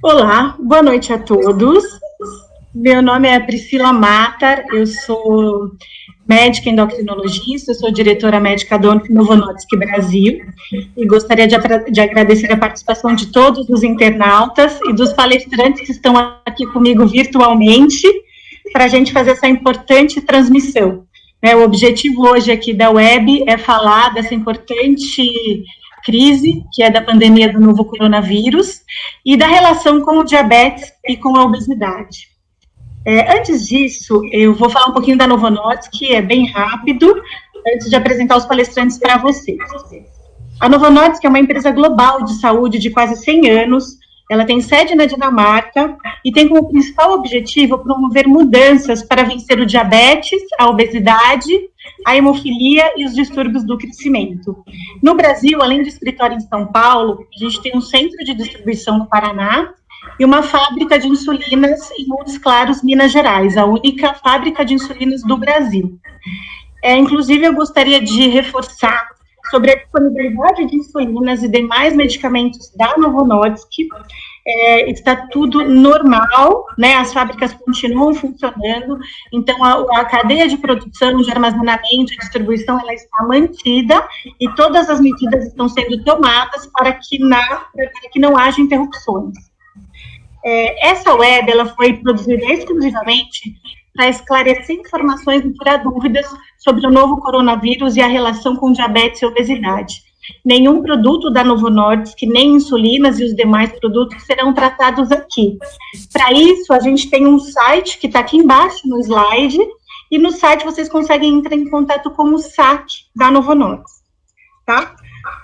Olá, boa noite a todos. Meu nome é Priscila Matar, eu sou médica endocrinologista, sou diretora médica da Novo Nordisk Brasil e gostaria de agradecer a participação de todos os internautas e dos palestrantes que estão aqui comigo virtualmente para a gente fazer essa importante transmissão. O objetivo hoje aqui da web é falar dessa importante crise, que é da pandemia do novo coronavírus, e da relação com o diabetes e com a obesidade. Antes disso, eu vou falar um pouquinho da Novo Nordisk, que é bem rápido, antes de apresentar os palestrantes para vocês. A Novo Nordisk é uma empresa global de saúde de quase 100 anos, ela tem sede na Dinamarca e tem como principal objetivo promover mudanças para vencer o diabetes, a obesidade, a hemofilia e os distúrbios do crescimento. No Brasil, além do escritório em São Paulo, a gente tem um centro de distribuição no Paraná e uma fábrica de insulinas em Montes Claros, Minas Gerais, a única fábrica de insulinas do Brasil. Inclusive, eu gostaria de reforçar sobre a disponibilidade de insulinas e demais medicamentos da Novo Nordisk. Está tudo normal, né? As fábricas continuam funcionando, então a cadeia de produção, de armazenamento e distribuição, ela está mantida e todas as medidas estão sendo tomadas para que não haja interrupções. Essa web, ela foi produzida exclusivamente para esclarecer informações e tirar dúvidas sobre o novo coronavírus e a relação com diabetes e obesidade. Nenhum produto da Novo Nordisk, nem insulinas e os demais produtos serão tratados aqui. Para isso, a gente tem um site que está aqui embaixo no slide, e no site vocês conseguem entrar em contato com o SAC da Novo Nordisk, tá?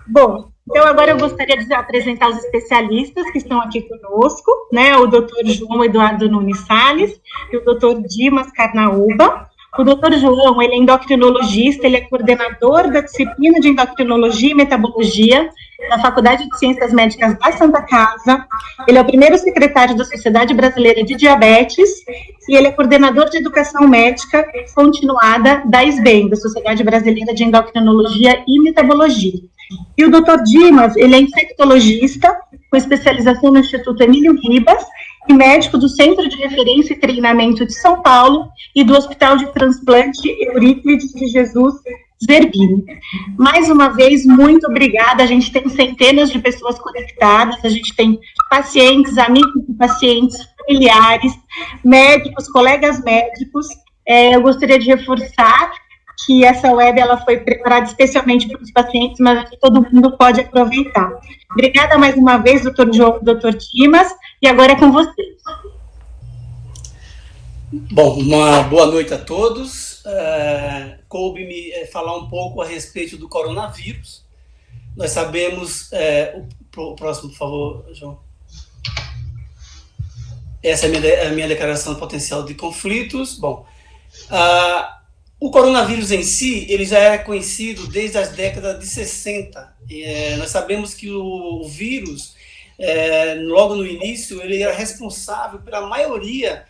Bom, então agora eu gostaria de apresentar os especialistas que estão aqui conosco, né? O Dr. João Eduardo Nunes Salles e o Dr. Dimas Carnaúba. O Dr. João, ele é endocrinologista, ele é coordenador da disciplina de endocrinologia e metabologia da Faculdade de Ciências Médicas da Santa Casa. Ele é o primeiro secretário da Sociedade Brasileira de Diabetes e ele é coordenador de educação médica continuada da SBEM, da Sociedade Brasileira de Endocrinologia e Metabologia. E o Dr. Dimas, ele é infectologista, com especialização no Instituto Emílio Ribas, e médico do Centro de Referência e Treinamento de São Paulo e do Hospital de Transplante Eurípides de Jesus Zerbini. Mais uma vez, muito obrigada, a gente tem centenas de pessoas conectadas, a gente tem pacientes, amigos de pacientes, familiares, médicos, colegas médicos. Eu gostaria de reforçar que essa web ela foi preparada especialmente para os pacientes, mas todo mundo pode aproveitar. Obrigada mais uma vez, doutor João, doutor Dimas, e agora é com vocês. Bom, uma boa noite a todos. Coube-me falar um pouco a respeito do coronavírus. Nós sabemos... o próximo, por favor, João. Essa é a minha declaração de potencial de conflitos. Bom, o coronavírus em si, ele já era conhecido desde as décadas de 60. Nós sabemos que o vírus, logo no início, ele era responsável pela maioria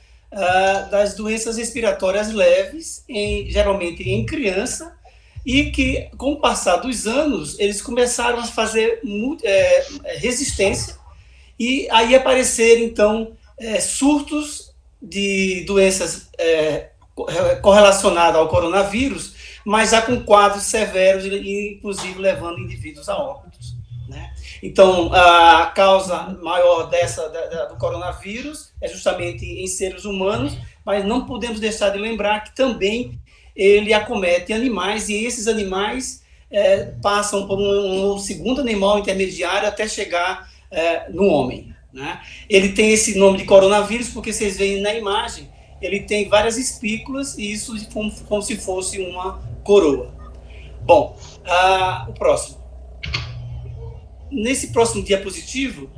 das doenças respiratórias leves, geralmente em criança, e que, com o passar dos anos, eles começaram a fazer resistência, e aí apareceram, então, surtos de doenças correlacionada ao coronavírus, mas já com quadros severos e, inclusive, levando indivíduos a óbitos, né? Então, a causa maior do coronavírus é justamente em seres humanos, mas não podemos deixar de lembrar que também ele acomete animais, e esses animais passam por um segundo animal intermediário até chegar no homem, né? Ele tem esse nome de coronavírus porque vocês veem na imagem, ele tem várias espículas, e isso como se fosse uma coroa. Bom, o próximo. Nesse próximo diapositivo,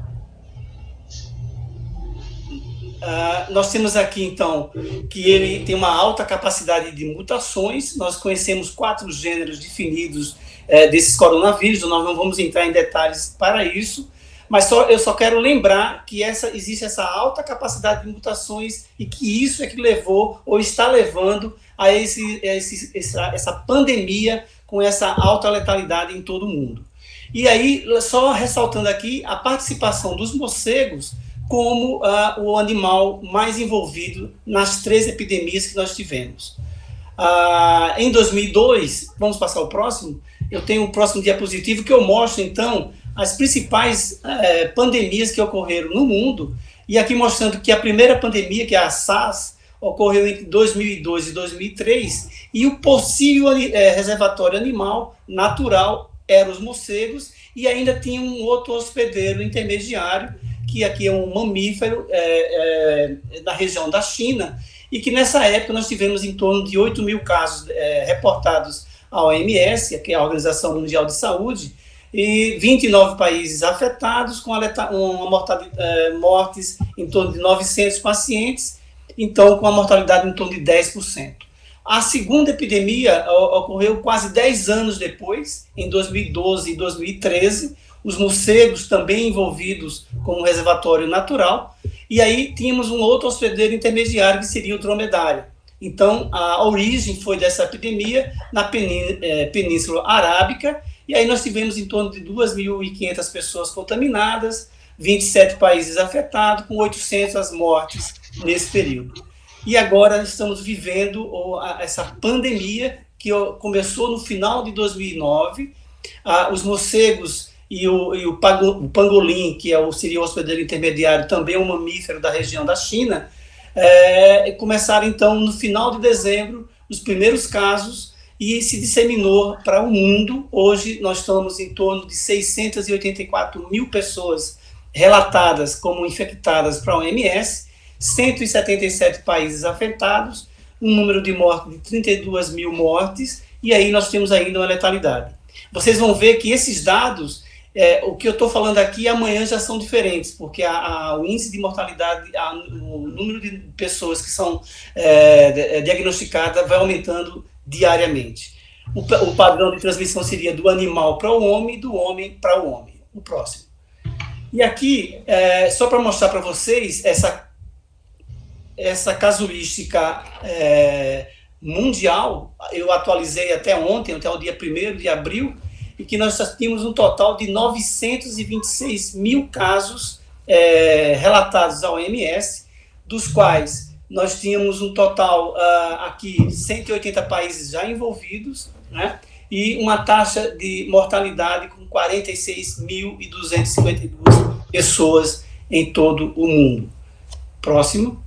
nós temos aqui, então, que ele tem uma alta capacidade de mutações. Nós conhecemos 4 gêneros definidos desses coronavírus, nós não vamos entrar em detalhes para isso, mas eu só quero lembrar que existe essa alta capacidade de mutações e que isso é que levou ou está levando a essa pandemia com essa alta letalidade em todo o mundo. E aí, só ressaltando aqui, a participação dos morcegos como o animal mais envolvido nas 3 epidemias que nós tivemos. Em 2002, vamos passar o próximo, eu tenho o próximo diapositivo que eu mostro, então, as principais pandemias que ocorreram no mundo, e aqui mostrando que a primeira pandemia, que é a SARS, ocorreu entre 2002 e 2003, e o possível reservatório animal natural eram os morcegos, e ainda tinha um outro hospedeiro intermediário, que aqui é um mamífero da região da China, e que nessa época nós tivemos em torno de 8 mil casos reportados à OMS, que é a Organização Mundial de Saúde, e 29 países afetados, com uma mortes em torno de 900 pacientes, então com a mortalidade em torno de 10%. A segunda epidemia ocorreu quase 10 anos depois, em 2012 e 2013, os morcegos também envolvidos como reservatório natural, e aí tínhamos um outro hospedeiro intermediário, que seria o dromedário. Então, a origem foi dessa epidemia na Península Arábica, e aí nós tivemos em torno de 2.500 pessoas contaminadas, 27 países afetados, com 800 mortes nesse período. E agora estamos vivendo essa pandemia que começou no final de 2009. Os morcegos e o pangolim, que seria o hospedeiro intermediário, também um mamífero da região da China, começaram, então, no final de dezembro, os primeiros casos, e se disseminou para o mundo. Hoje nós estamos em torno de 684 mil pessoas relatadas como infectadas para a OMS, 177 países afetados, um número de mortes de 32 mil mortes, e aí nós temos ainda uma letalidade. Vocês vão ver que esses dados, o que eu estou falando aqui, amanhã já são diferentes, porque o índice de mortalidade, o número de pessoas que são diagnosticadas vai aumentando diariamente. O padrão de transmissão seria do animal para o homem e do homem para o homem. O próximo. E aqui, só para mostrar para vocês essa casuística mundial, eu atualizei até ontem, até o dia 1º de abril, e que nós tínhamos um total de 926 mil casos relatados à OMS, dos quais nós tínhamos um total aqui, 180 países já envolvidos, né, e uma taxa de mortalidade com 46.252 pessoas em todo o mundo. Próximo.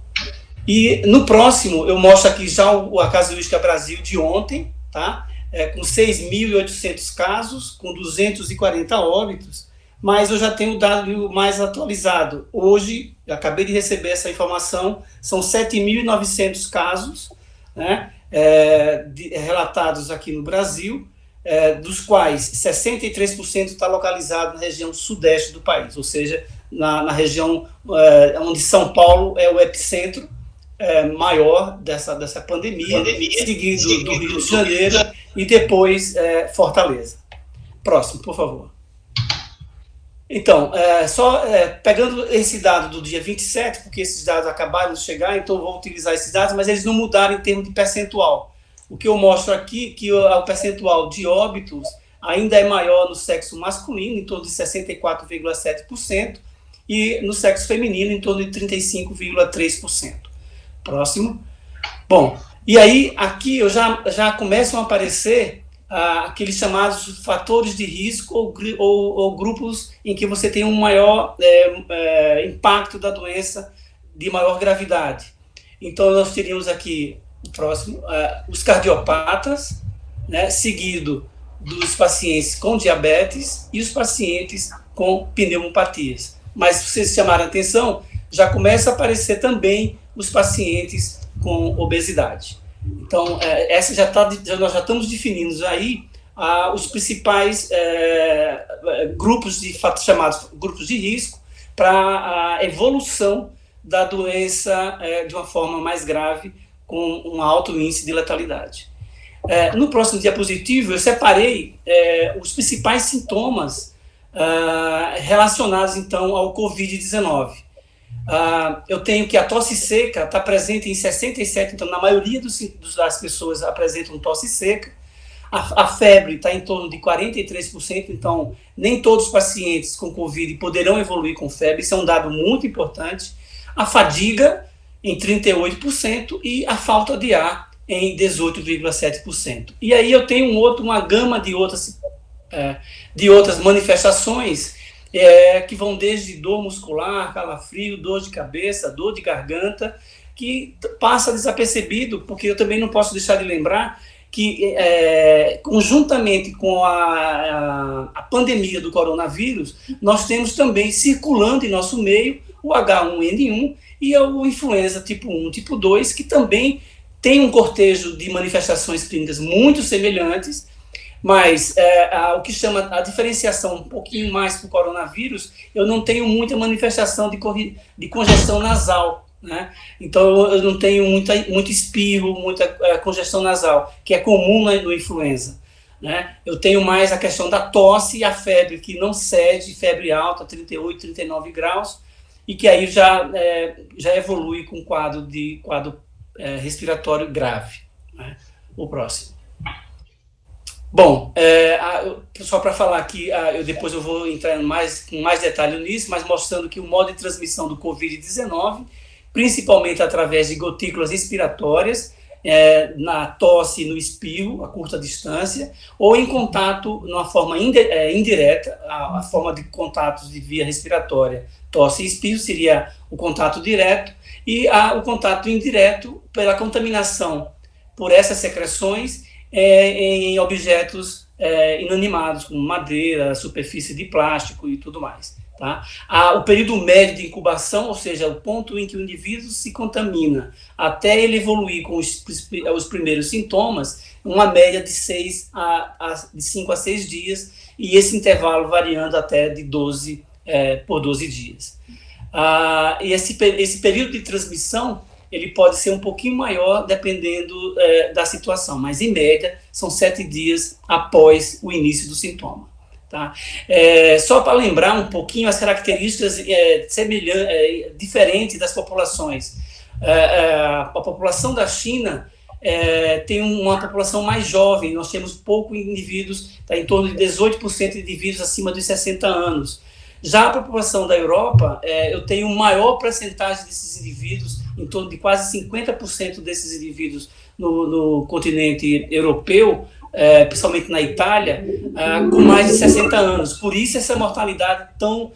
E no próximo, eu mostro aqui já a casuística Brasil de ontem, tá? Com 6.800 casos, com 240 óbitos, mas eu já tenho o dado mais atualizado. Hoje, eu acabei de receber essa informação, são 7.900 casos, né, relatados aqui no Brasil, dos quais 63% está localizado na região sudeste do país, ou seja, na região onde São Paulo é o epicentro maior dessa pandemia, seguido do Rio de Janeiro e depois Fortaleza. Próximo, por favor. Então, pegando esse dado do dia 27, porque esses dados acabaram de chegar, então eu vou utilizar esses dados, mas eles não mudaram em termos de percentual. O que eu mostro aqui, que o percentual de óbitos ainda é maior no sexo masculino, em torno de 64,7%, e no sexo feminino, em torno de 35,3%. Próximo. Bom, e aí aqui já começam a aparecer aqueles chamados fatores de risco ou grupos em que você tem um maior impacto da doença, de maior gravidade. Então, nós teríamos aqui, o próximo, os cardiopatas, né, seguido dos pacientes com diabetes e os pacientes com pneumopatias. Mas, se vocês chamaram a atenção, já começa a aparecer também os pacientes com obesidade. Então, nós já estamos definindo aí os principais grupos chamados grupos de risco para a evolução da doença de uma forma mais grave, com um alto índice de letalidade. No próximo diapositivo, eu separei os principais sintomas relacionados, então, ao Covid-19. Eu tenho que a tosse seca está presente em 67%, então, na maioria das pessoas apresentam tosse seca. A febre está em torno de 43%, então nem todos os pacientes com Covid poderão evoluir com febre, isso é um dado muito importante. A fadiga em 38% e a falta de ar em 18,7%. E aí eu tenho uma gama de outras manifestações que vão desde dor muscular, calafrio, dor de cabeça, dor de garganta, que passa desapercebido, porque eu também não posso deixar de lembrar que, conjuntamente com a pandemia do coronavírus, nós temos também circulando em nosso meio o H1N1 e o influenza tipo 1, tipo 2, que também tem um cortejo de manifestações clínicas muito semelhantes, mas o que chama a diferenciação um pouquinho mais para o coronavírus, eu não tenho muita manifestação de congestão nasal, né? Então eu não tenho muito espirro, muita congestão nasal, que é comum no influenza, né? Eu tenho mais a questão da tosse e a febre, que não cede, febre alta, 38, 39 graus, e que aí já evolui com quadro respiratório grave, né? O próximo. Bom, só para falar aqui, depois eu vou entrar com mais detalhe nisso, mas mostrando que o modo de transmissão do Covid-19, principalmente através de gotículas respiratórias, na tosse e no espirro, a curta distância, ou em contato, numa forma indireta, a forma de contatos de via respiratória, tosse e espirro seria o contato direto, e o contato indireto pela contaminação por essas secreções em objetos inanimados, como madeira, superfície de plástico e tudo mais. Tá? O período médio de incubação, ou seja, o ponto em que o indivíduo se contamina até ele evoluir com os primeiros sintomas, uma média de 5 a 6 dias, e esse intervalo variando até de 12 por 12 dias. E esse período de transmissão ele pode ser um pouquinho maior dependendo da situação, mas em média são 7 dias após o início do sintoma. Tá? Só para lembrar um pouquinho as características diferentes das populações. A população da China tem uma população mais jovem, nós temos poucos indivíduos, tá, em torno de 18% de indivíduos acima dos 60 anos. Já a população da Europa, eu tenho maior percentagem desses indivíduos, em torno de quase 50% desses indivíduos no continente europeu, principalmente na Itália, com mais de 60 anos. Por isso essa mortalidade tão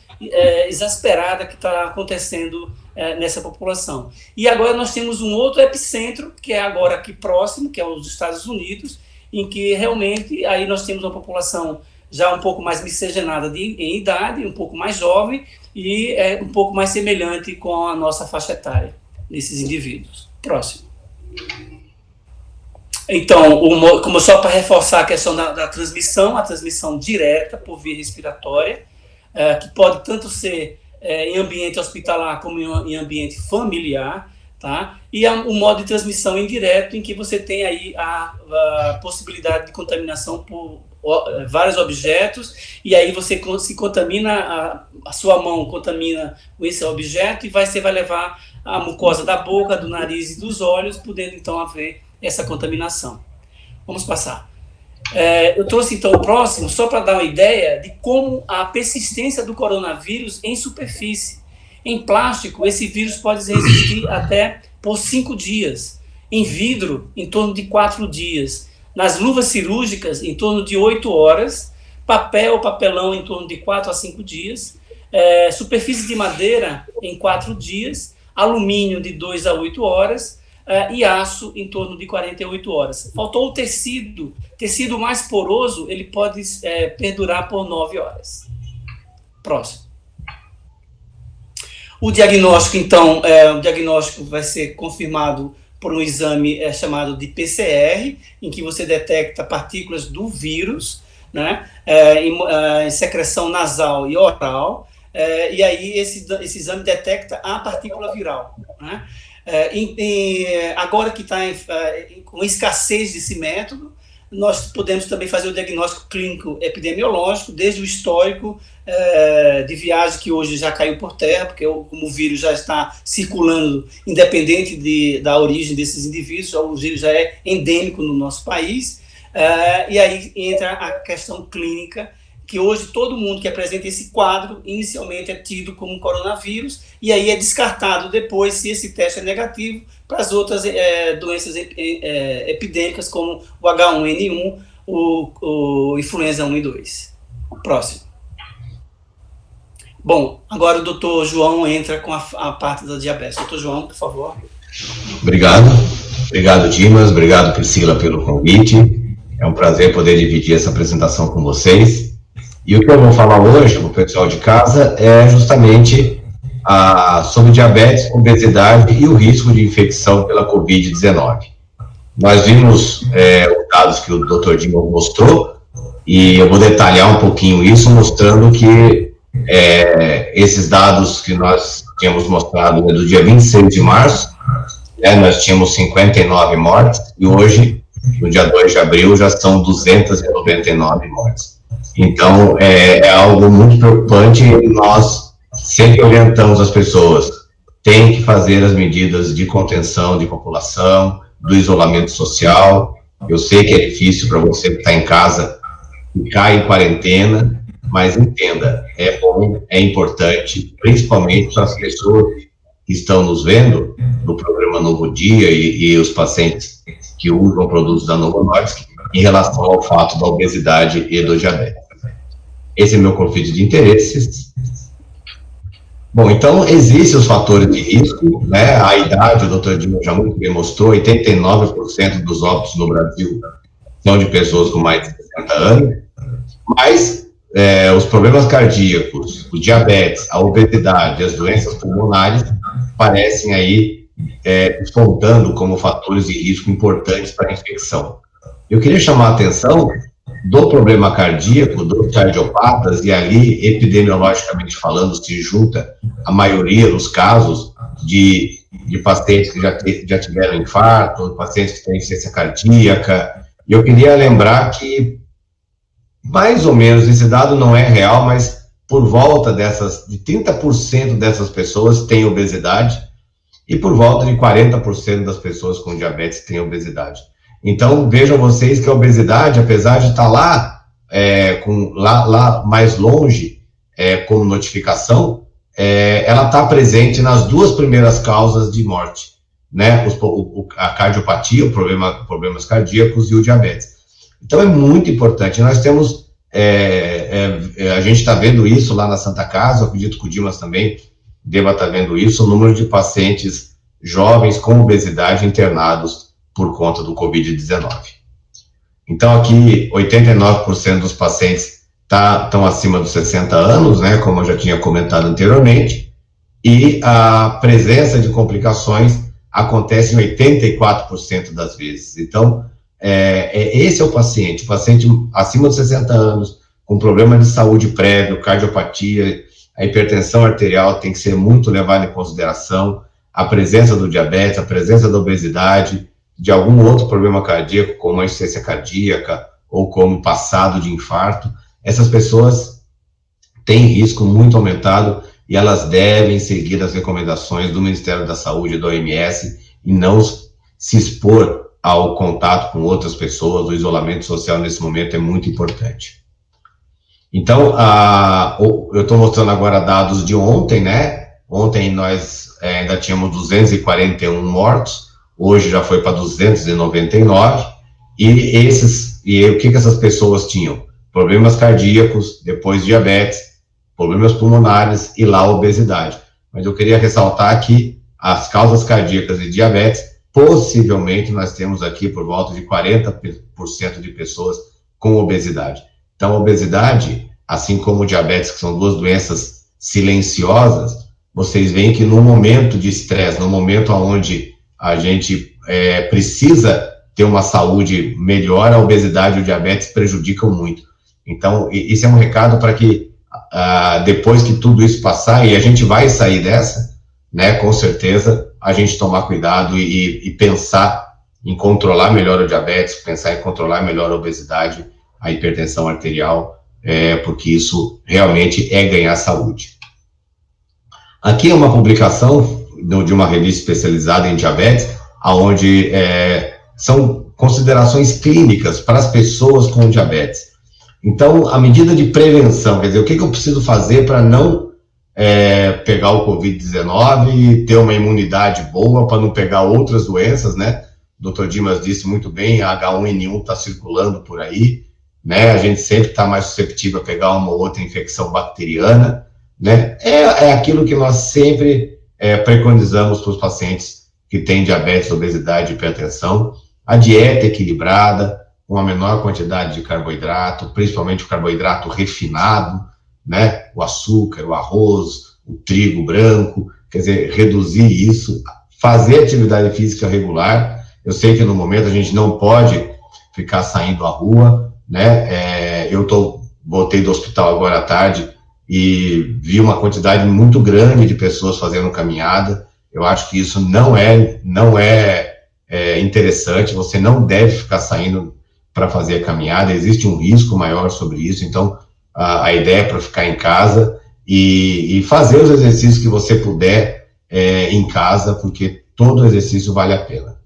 exasperada que está acontecendo nessa população. E agora nós temos um outro epicentro, que é agora aqui próximo, que é os Estados Unidos, em que realmente aí nós temos uma população já um pouco mais miscigenada em idade, um pouco mais jovem e um pouco mais semelhante com a nossa faixa etária desses indivíduos. Próximo. Então, como só para reforçar a questão da transmissão, a transmissão direta por via respiratória, que pode tanto ser em ambiente hospitalar como em ambiente familiar, tá? E o modo de transmissão indireto, em que você tem aí a possibilidade de contaminação por vários objetos, e aí você se contamina, a sua mão contamina esse objeto, e você vai levar a mucosa da boca, do nariz e dos olhos, podendo então haver essa contaminação. Vamos passar. Eu trouxe então o próximo, só para dar uma ideia de como a persistência do coronavírus em superfície. Em plástico, esse vírus pode resistir até por 5 dias. Em vidro, em torno de 4 dias. Nas luvas cirúrgicas, em torno de 8 horas. Papelão, em torno de 4 a 5 dias. Superfície de madeira, em 4 dias. Alumínio, de 2 a 8 horas. E aço, em torno de 48 horas. Faltou o tecido. Tecido mais poroso, ele pode perdurar por 9 horas. Próximo. O diagnóstico, então, o diagnóstico vai ser confirmado por um exame chamado de PCR, em que você detecta partículas do vírus, né, em secreção nasal e oral, e aí esse exame detecta a partícula viral, né? Agora que está com escassez desse método, nós podemos também fazer o diagnóstico clínico epidemiológico, desde o histórico de viagem, que hoje já caiu por terra, porque como o vírus já está circulando, independente da origem desses indivíduos, o vírus já é endêmico no nosso país, E aí entra a questão clínica, que hoje todo mundo que apresenta esse quadro, inicialmente é tido como coronavírus, e aí é descartado depois, se esse teste é negativo, para as outras doenças epidêmicas, como o H1N1, o influenza 1 e 2. Próximo. Bom, agora o doutor João entra com a parte da diabetes. Doutor João, por favor. Obrigado, Dimas, obrigado, Priscila, pelo convite. É um prazer poder dividir essa apresentação com vocês. E o que eu vou falar hoje para o pessoal de casa é justamente sobre diabetes, obesidade e o risco de infecção pela Covid-19. Nós vimos os dados que o Dr. Dimas mostrou, e eu vou detalhar um pouquinho isso, mostrando que esses dados que nós tínhamos mostrado do dia 26 de março, nós tínhamos 59 mortes, e hoje, no dia 2 de abril, já são 299 mortes. Então, é algo muito preocupante, e nós sempre orientamos as pessoas, tem que fazer as medidas de contenção de população, do isolamento social. Eu sei que é difícil para você que está em casa ficar em quarentena, mas entenda, é bom, é importante, principalmente para as pessoas que estão nos vendo no programa Novo Dia e os pacientes que usam produtos da Novo Nordisk, em relação ao fato da obesidade e do diabetes. Esse é meu conflito de interesses. Bom, então, existem os fatores de risco, né? A idade, o Dr. Dimas já muito bem mostrou, 89% dos óbitos no Brasil são de pessoas com mais de 60 anos, mas os problemas cardíacos, o diabetes, a obesidade, as doenças pulmonares parecem aí despontando como fatores de risco importantes para a infecção. Eu queria chamar a atenção do problema cardíaco, dos cardiopatas, e ali, epidemiologicamente falando, se junta a maioria dos casos de pacientes que já tiveram infarto, pacientes que têm insuficiência cardíaca. E eu queria lembrar que, mais ou menos, esse dado não é real, mas por volta de 30% dessas pessoas têm obesidade, e por volta de 40% das pessoas com diabetes têm obesidade. Então, vejam vocês que a obesidade, apesar de estar lá, lá mais longe, como notificação, ela está presente nas duas primeiras causas de morte, né? A cardiopatia, problemas cardíacos, e o diabetes. Então, é muito importante. Nós temos, a gente está vendo isso lá na Santa Casa, eu acredito que o Dimas também deva estar vendo isso, o número de pacientes jovens com obesidade internados por conta do Covid-19. Então, aqui, 89% dos pacientes estão acima dos 60 anos, né, como eu já tinha comentado anteriormente, e a presença de complicações acontece em 84% das vezes. Então, esse é o paciente acima dos 60 anos, com problema de saúde prévio, cardiopatia, a hipertensão arterial tem que ser muito levada em consideração, a presença do diabetes, a presença da obesidade, de algum outro problema cardíaco, como a insuficiência cardíaca, ou como passado de infarto. Essas pessoas têm risco muito aumentado, e elas devem seguir as recomendações do Ministério da Saúde e do OMS, e não se expor ao contato com outras pessoas. O isolamento social nesse momento é muito importante. Então, eu estou mostrando agora dados de ontem, né? Ontem nós ainda tínhamos 241 mortos, hoje já foi para 299, e o que essas pessoas tinham? Problemas cardíacos, depois diabetes, problemas pulmonares e lá obesidade. Mas eu queria ressaltar que as causas cardíacas e diabetes, possivelmente nós temos aqui por volta de 40% de pessoas com obesidade. Então, a obesidade, assim como o diabetes, que são duas doenças silenciosas, vocês veem que no momento de estresse, no momento onde a gente precisa ter uma saúde melhor, a obesidade e o diabetes prejudicam muito. Então, esse é um recado para que depois que tudo isso passar, e a gente vai sair dessa, né, com certeza, a gente tomar cuidado e pensar em controlar melhor o diabetes, pensar em controlar melhor a obesidade, a hipertensão arterial, porque isso realmente é ganhar saúde. Aqui é uma publicação de uma revista especializada em diabetes, onde são considerações clínicas para as pessoas com diabetes. Então, a medida de prevenção, quer dizer, o que eu preciso fazer para não pegar o Covid-19 e ter uma imunidade boa para não pegar outras doenças, né? O Dr. Dimas disse muito bem, a H1N1 está circulando por aí, né? A gente sempre está mais susceptível a pegar uma ou outra infecção bacteriana, né? É aquilo que nós sempre preconizamos para os pacientes que têm diabetes, obesidade e hipertensão, a dieta equilibrada, com a menor quantidade de carboidrato, principalmente o carboidrato refinado, né? O açúcar, o arroz, o trigo branco, quer dizer, reduzir isso, fazer atividade física regular. Eu sei que no momento a gente não pode ficar saindo à rua, né? Eu voltei do hospital agora à tarde e vi uma quantidade muito grande de pessoas fazendo caminhada. Eu acho que isso não é interessante, você não deve ficar saindo para fazer a caminhada, existe um risco maior sobre isso, então a ideia é para ficar em casa e fazer os exercícios que você puder em casa, porque todo exercício vale a pena.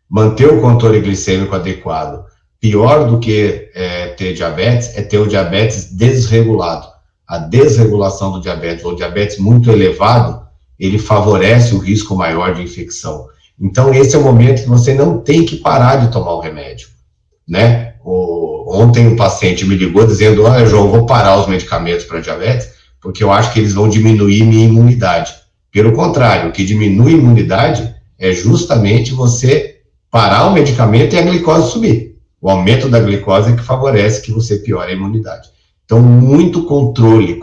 Manter o controle glicêmico adequado. Pior do que ter diabetes é ter o diabetes desregulado. A desregulação do diabetes, ou diabetes muito elevado, ele favorece o risco maior de infecção. Então, esse é o momento que você não tem que parar de tomar o remédio, né? Ontem um paciente me ligou dizendo, João, eu vou parar os medicamentos para diabetes, porque eu acho que eles vão diminuir minha imunidade. Pelo contrário, o que diminui a imunidade é justamente você parar o medicamento e a glicose subir. O aumento da glicose é que favorece que você piore a imunidade. Então, muito controle.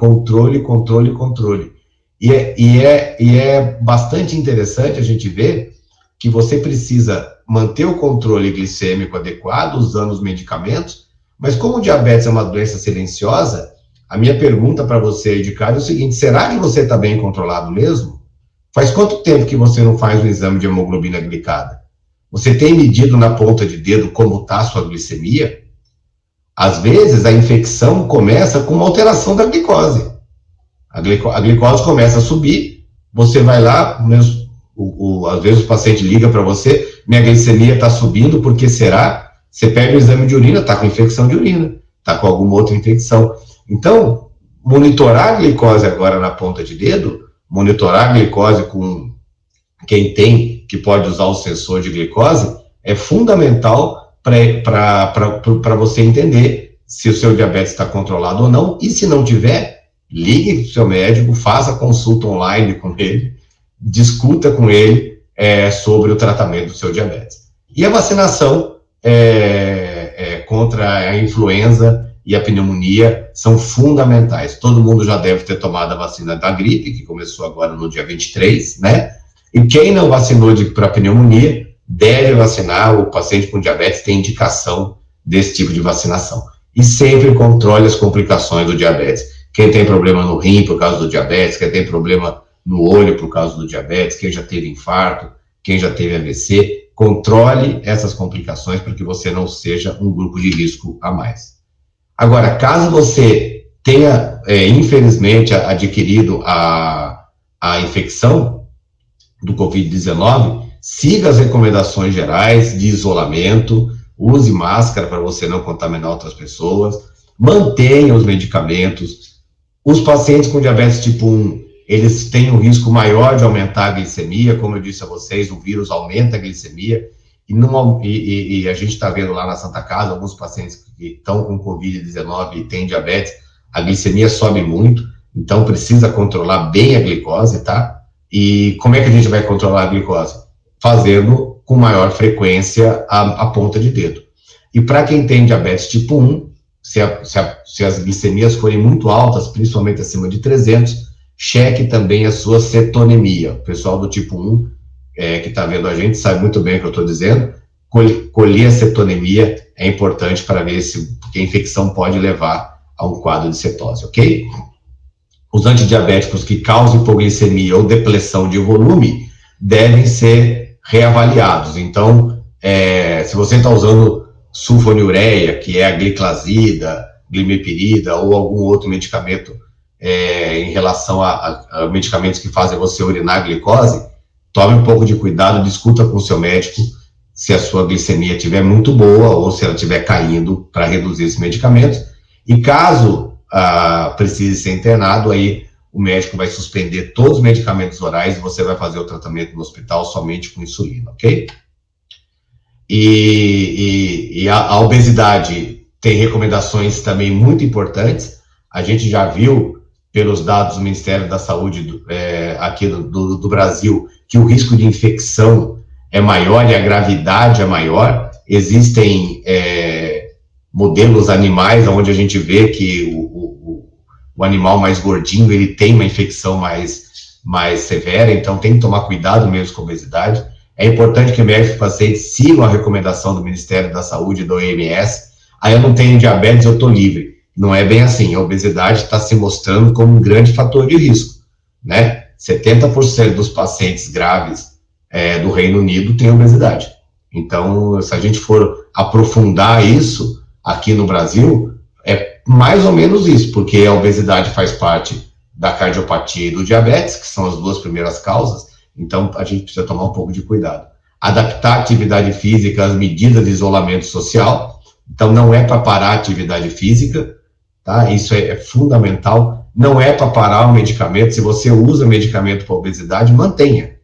E é bastante interessante a gente ver que você precisa manter o controle glicêmico adequado, usando os medicamentos, mas como o diabetes é uma doença silenciosa, a minha pergunta para você aí de casa é o seguinte, será que você está bem controlado mesmo? Faz quanto tempo que você não faz um exame de hemoglobina glicada? Você tem medido na ponta de dedo como está a sua glicemia? Às vezes, a infecção começa com uma alteração da glicose. A glicose começa a subir, você vai lá, às vezes o paciente liga para você, minha glicemia está subindo, por que será? Você pega o exame de urina, está com infecção de urina, está com alguma outra infecção. Então, monitorar a glicose agora na ponta de dedo, monitorar a glicose com quem tem, que pode usar o sensor de glicose, é fundamental para você entender se o seu diabetes está controlado ou não, e se não tiver, ligue para o seu médico, faça consulta online com ele, discuta com ele sobre o tratamento do seu diabetes. E a vacinação contra a influenza e a pneumonia são fundamentais. Todo mundo já deve ter tomado a vacina da gripe, que começou agora no dia 23, né? E quem não vacinou para pneumonia, deve vacinar. O paciente com diabetes tem indicação desse tipo de vacinação. E sempre controle as complicações do diabetes. Quem tem problema no rim por causa do diabetes, quem tem problema no olho por causa do diabetes, quem já teve infarto, quem já teve AVC, controle essas complicações para que você não seja um grupo de risco a mais. Agora, caso você tenha, infelizmente, adquirido a infecção do Covid-19, siga as recomendações gerais de isolamento, use máscara para você não contaminar outras pessoas, mantenha os medicamentos. Os pacientes com diabetes tipo 1, eles têm um risco maior de aumentar a glicemia, como eu disse a vocês, o vírus aumenta a glicemia, e a gente está vendo lá na Santa Casa, alguns pacientes que estão com Covid-19 e têm diabetes, a glicemia sobe muito, então precisa controlar bem a glicose, tá? E como é que a gente vai controlar a glicose? Fazendo com maior frequência a ponta de dedo. E para quem tem diabetes tipo 1, se as glicemias forem muito altas, principalmente acima de 300, cheque também a sua cetonemia. O pessoal do tipo 1, que está vendo a gente, sabe muito bem o que eu estou dizendo. Colher a cetonemia é importante para ver porque a infecção pode levar a um quadro de cetose, ok? Os antidiabéticos que causam hipoglicemia ou depressão de volume devem ser reavaliados. Então, se você está usando sulfonilureia, que é a gliclazida, glimepirida ou algum outro medicamento em relação a medicamentos que fazem você urinar a glicose, tome um pouco de cuidado, discuta com o seu médico se a sua glicemia estiver muito boa ou se ela estiver caindo para reduzir esses medicamentos. E caso precise ser internado, aí o médico vai suspender todos os medicamentos orais e você vai fazer o tratamento no hospital somente com insulina, ok? E a obesidade tem recomendações também muito importantes. A gente já viu, pelos dados do Ministério da Saúde aqui do Brasil, que o risco de infecção é maior e a gravidade é maior. Existem modelos animais onde a gente vê que o animal mais gordinho, ele tem uma infecção mais severa, então tem que tomar cuidado mesmo com a obesidade. É importante que o médico e o paciente sigam a recomendação do Ministério da Saúde e do OMS. Aí eu não tenho diabetes, eu estou livre. Não é bem assim, a obesidade está se mostrando como um grande fator de risco, né? 70% dos pacientes graves do Reino Unido têm obesidade. Então, se a gente for aprofundar isso aqui no Brasil, é mais ou menos isso, porque a obesidade faz parte da cardiopatia e do diabetes, que são as duas primeiras causas, então a gente precisa tomar um pouco de cuidado. Adaptar a atividade física às medidas de isolamento social, então não é para parar a atividade física, tá? Isso é fundamental, não é para parar o medicamento. Se você usa medicamento para obesidade, mantenha.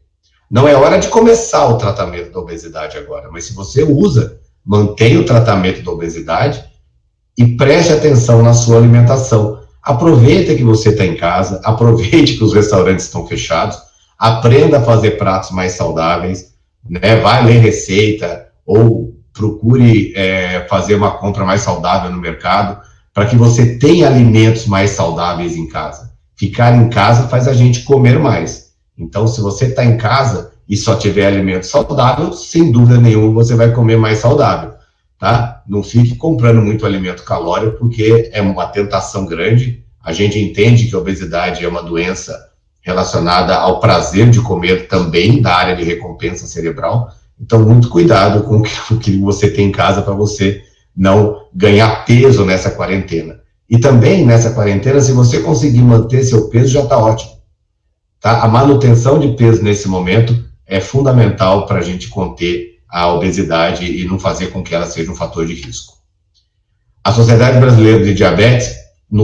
Não é hora de começar o tratamento da obesidade agora, mas se você usa, mantenha o tratamento da obesidade e preste atenção na sua alimentação. Aproveita que você está em casa, aproveite que os restaurantes estão fechados, aprenda a fazer pratos mais saudáveis, né? Vai ler receita ou procure fazer uma compra mais saudável no mercado, para que você tenha alimentos mais saudáveis em casa. Ficar em casa faz a gente comer mais. Então, se você está em casa e só tiver alimento saudável, sem dúvida nenhuma você vai comer mais saudável, tá? Não fique comprando muito alimento calórico, porque é uma tentação grande. A gente entende que a obesidade é uma doença relacionada ao prazer de comer também, da área de recompensa cerebral. Então, muito cuidado com o que você tem em casa para você não ganhar peso nessa quarentena. E também, nessa quarentena, se você conseguir manter seu peso, já está ótimo. Tá? A manutenção de peso nesse momento é fundamental para a gente conter a obesidade e não fazer com que ela seja um fator de risco. A Sociedade Brasileira de Diabetes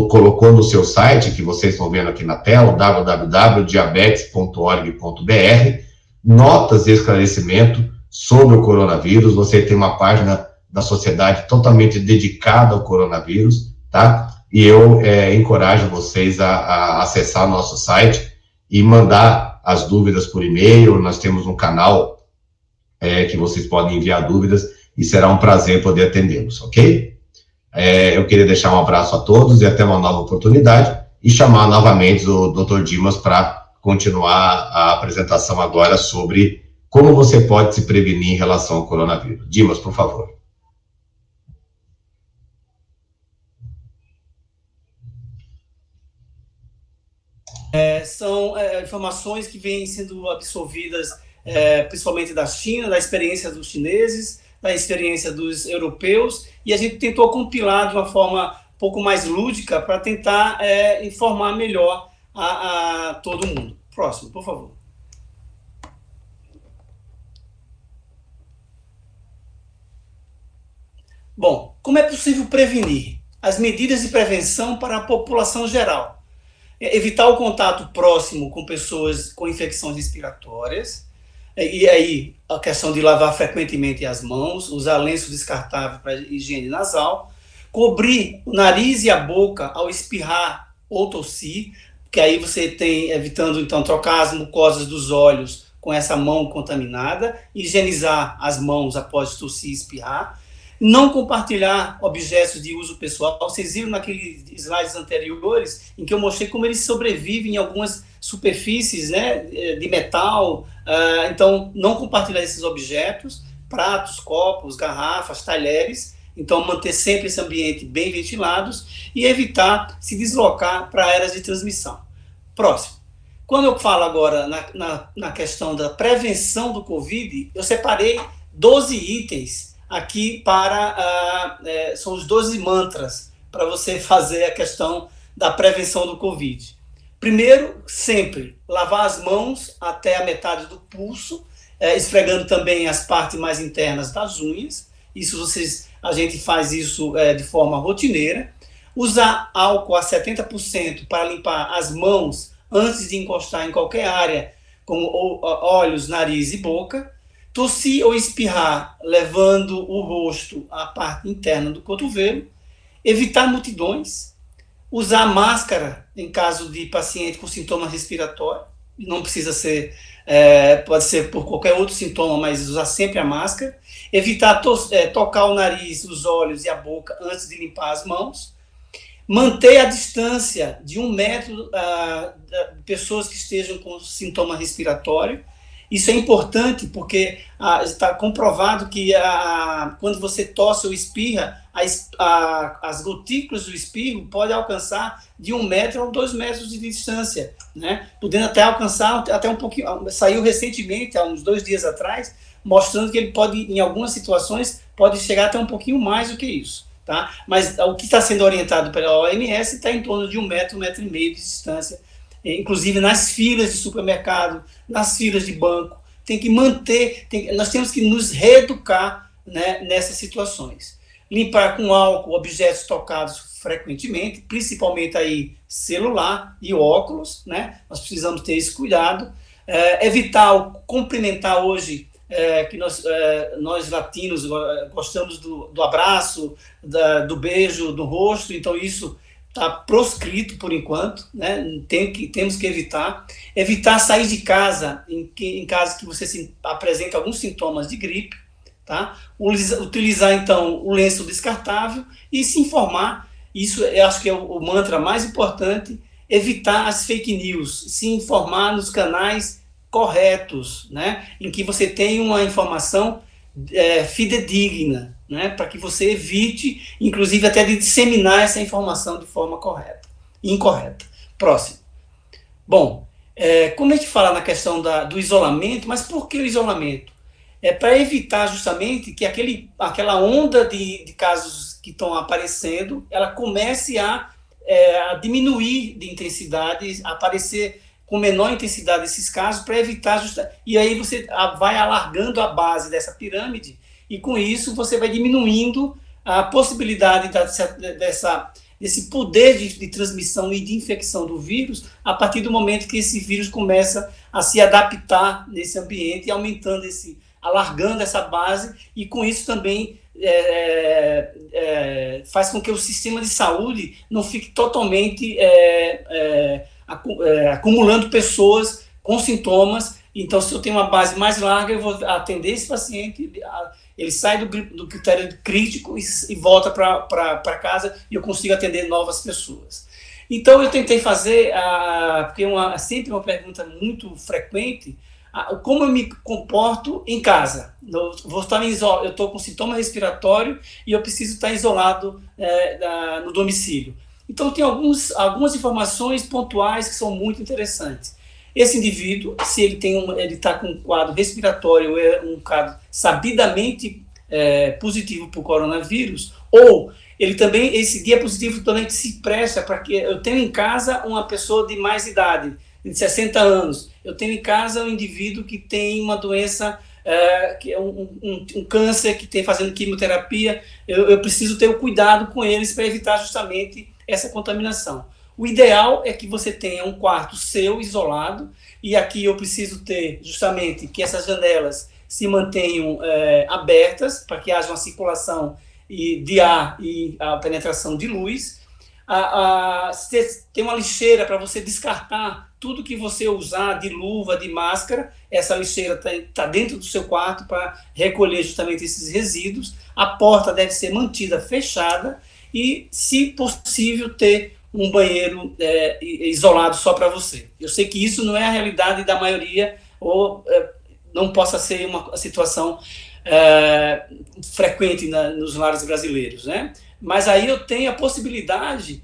colocou no seu site, que vocês estão vendo aqui na tela, www.diabetes.org.br, notas de esclarecimento sobre o coronavírus. Você tem uma página da sociedade totalmente dedicada ao coronavírus, tá? E eu encorajo vocês a acessar nosso site e mandar as dúvidas por e-mail. Nós temos um canal que vocês podem enviar dúvidas e será um prazer poder atendê-los, ok? Eu queria deixar um abraço a todos e até uma nova oportunidade e chamar novamente o Dr. Dimas para continuar a apresentação agora sobre como você pode se prevenir em relação ao coronavírus. Dimas, por favor. São informações que vêm sendo absorvidas principalmente da China, da experiência dos chineses, da experiência dos europeus, e a gente tentou compilar de uma forma um pouco mais lúdica para tentar informar melhor a todo mundo. Próximo, por favor. Bom, como é possível prevenir? As medidas de prevenção para a população geral. Evitar o contato próximo com pessoas com infecções respiratórias, e aí a questão de lavar frequentemente as mãos, usar lenço descartável para higiene nasal, cobrir o nariz e a boca ao espirrar ou tossir, que aí você tem, evitando então trocar as mucosas dos olhos com essa mão contaminada, higienizar as mãos após tossir e espirrar, não compartilhar objetos de uso pessoal. Vocês viram naqueles slides anteriores em que eu mostrei como eles sobrevivem em algumas superfícies, né, de metal. Então, não compartilhar esses objetos, pratos, copos, garrafas, talheres. Então, manter sempre esse ambiente bem ventilados e evitar se deslocar para áreas de transmissão. Próximo. Quando eu falo agora na questão da prevenção do Covid, eu separei 12 itens aqui são os 12 mantras para você fazer a questão da prevenção do Covid. Primeiro, sempre lavar as mãos até a metade do pulso, esfregando também as partes mais internas das unhas. Isso a gente faz isso de forma rotineira. Usar álcool a 70% para limpar as mãos antes de encostar em qualquer área, como olhos, nariz e boca. Tossir ou espirrar, levando o rosto à parte interna do cotovelo. Evitar multidões. Usar máscara em caso de paciente com sintoma respiratório. Não precisa ser, pode ser por qualquer outro sintoma, mas usar sempre a máscara. Evitar tocar o nariz, os olhos e a boca antes de limpar as mãos. Manter a distância de 1 metro de pessoas que estejam com sintoma respiratório. Isso é importante porque está comprovado que quando você tosse ou espirra, as gotículas do espirro podem alcançar de 1 metro a 2 metros de distância, né? Podendo até alcançar até um pouquinho. Saiu recentemente, há uns 2 dias atrás, mostrando que ele pode, em algumas situações, pode chegar até um pouquinho mais do que isso. Tá? Mas o que está sendo orientado pela OMS está em torno de 1 metro, 1,5 metro de distância, inclusive nas filas de supermercado, nas filas de banco. Tem que manter, nós temos que nos reeducar, né, nessas situações. Limpar com álcool objetos tocados frequentemente, principalmente aí celular e óculos, né? Nós precisamos ter esse cuidado. Evitar cumprimentar hoje, que nós latinos gostamos do abraço, do beijo, do rosto, então isso está proscrito por enquanto, né? Temos que evitar sair de casa em caso que você apresente alguns sintomas de gripe, tá? Utilizar então o lenço descartável e se informar. Isso eu acho que é o mantra mais importante. Evitar as fake news, se informar nos canais corretos, né, em que você tem uma informação fidedigna, né, para que você evite, inclusive, até de disseminar essa informação de forma incorreta. Próximo. Bom, como a gente fala na questão do isolamento, mas por que o isolamento? É para evitar justamente que aquela onda de casos que estão aparecendo, ela comece a diminuir de intensidade, a aparecer com menor intensidade esses casos, para evitar e aí você vai alargando a base dessa pirâmide, e com isso você vai diminuindo a possibilidade desse poder de transmissão e de infecção do vírus, a partir do momento que esse vírus começa a se adaptar nesse ambiente, e alargando essa base, e com isso também faz com que o sistema de saúde não fique totalmente acumulando pessoas com sintomas. Então, se eu tenho uma base mais larga, eu vou atender esse paciente, ele sai do critério crítico e volta para casa, e eu consigo atender novas pessoas. Então, eu tentei fazer, porque sempre uma pergunta muito frequente, como eu me comporto em casa. Eu estou com sintoma respiratório e eu preciso estar isolado no domicílio. Então, tem algumas informações pontuais que são muito interessantes. Esse indivíduo, se ele está com um quadro respiratório, ou um quadro sabidamente positivo para o coronavírus, ou esse dia positivo também se presta para que eu tenho em casa uma pessoa de mais idade, de 60 anos, eu tenho em casa um indivíduo que tem uma doença, que é um câncer, que tem fazendo quimioterapia, eu preciso ter o cuidado com eles para evitar justamente essa contaminação. O ideal é que você tenha um quarto seu isolado, e aqui eu preciso ter justamente que essas janelas se mantenham abertas, para que haja uma circulação de ar e a penetração de luz. Tem uma lixeira para você descartar tudo que você usar de luva, de máscara. Essa lixeira está dentro do seu quarto para recolher justamente esses resíduos. A porta deve ser mantida fechada e, se possível, ter um banheiro isolado só para você. Eu sei que isso não é a realidade da maioria, ou não possa ser uma situação frequente nos lares brasileiros, né? Mas aí eu tenho a possibilidade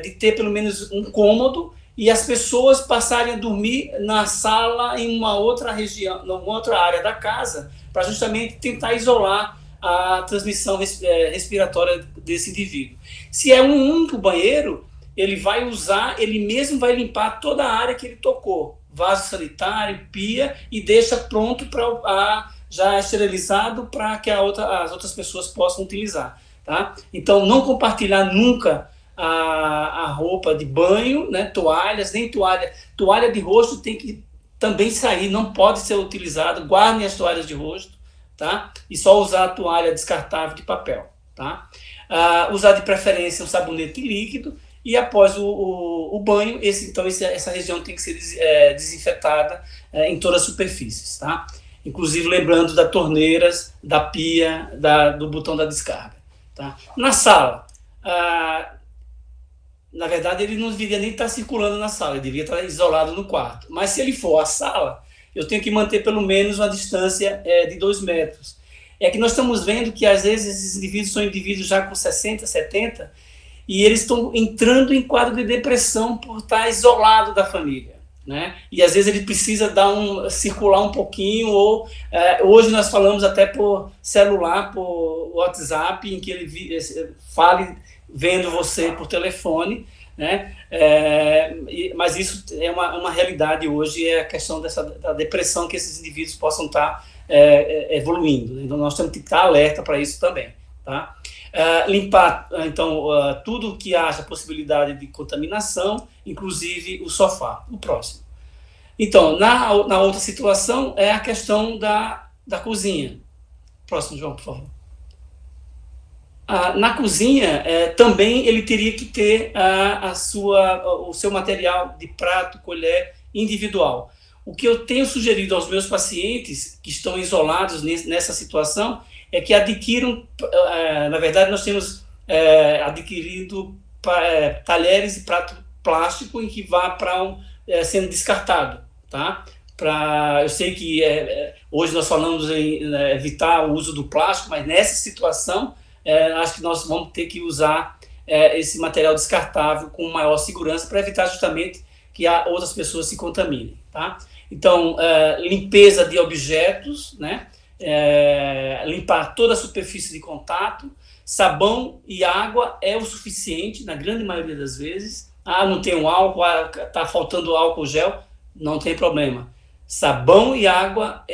de ter pelo menos um cômodo e as pessoas passarem a dormir na sala em uma outra região, numa outra área da casa, para justamente tentar isolar a transmissão respiratória desse indivíduo. Se é um único banheiro, ele mesmo vai limpar toda a área que ele tocou, vaso sanitário, pia, e deixa pronto para já esterilizado para que as outras pessoas possam utilizar. Tá? Então, não compartilhar nunca a roupa de banho, né, toalhas, nem toalha de rosto tem que também sair, não pode ser utilizado, guardem as toalhas de rosto, tá? E só usar a toalha descartável de papel, tá? Usar de preferência um sabonete líquido e após o banho, essa região tem que ser desinfetada em todas as superfícies, tá? Inclusive lembrando das torneiras, da pia, do botão da descarga, tá? Na sala, na verdade, ele não deveria nem estar circulando na sala, ele deveria estar isolado no quarto. Mas se ele for à sala, eu tenho que manter pelo menos uma distância de 2 metros. É que nós estamos vendo que, às vezes, esses indivíduos são indivíduos já com 60, 70, e eles estão entrando em quadro de depressão por estar isolado da família, né? E, às vezes, ele precisa circular um pouquinho, ou hoje nós falamos até por celular, por WhatsApp, em que ele fale vendo você por telefone, né? Mas isso é uma realidade hoje, é a questão da depressão que esses indivíduos possam estar evoluindo. Então, nós temos que estar alerta para isso também, tá? Limpar, então, tudo que haja possibilidade de contaminação, inclusive o sofá. O próximo. Então, na outra situação, é a questão da cozinha. Próximo, João, por favor. Na cozinha, também ele teria que ter o seu material de prato, colher individual. O que eu tenho sugerido aos meus pacientes que estão isolados nessa situação é que adquiram, na verdade, nós temos adquirido talheres e prato plástico em que vá sendo descartado, tá? Eu sei que hoje nós falamos em evitar o uso do plástico, mas nessa situação, acho que nós vamos ter que usar esse material descartável com maior segurança para evitar justamente que outras pessoas se contaminem, tá? Então, limpeza de objetos, né? Limpar toda a superfície de contato, sabão e água é o suficiente, na grande maioria das vezes. Não tem álcool, está faltando álcool gel, não tem problema. Sabão e água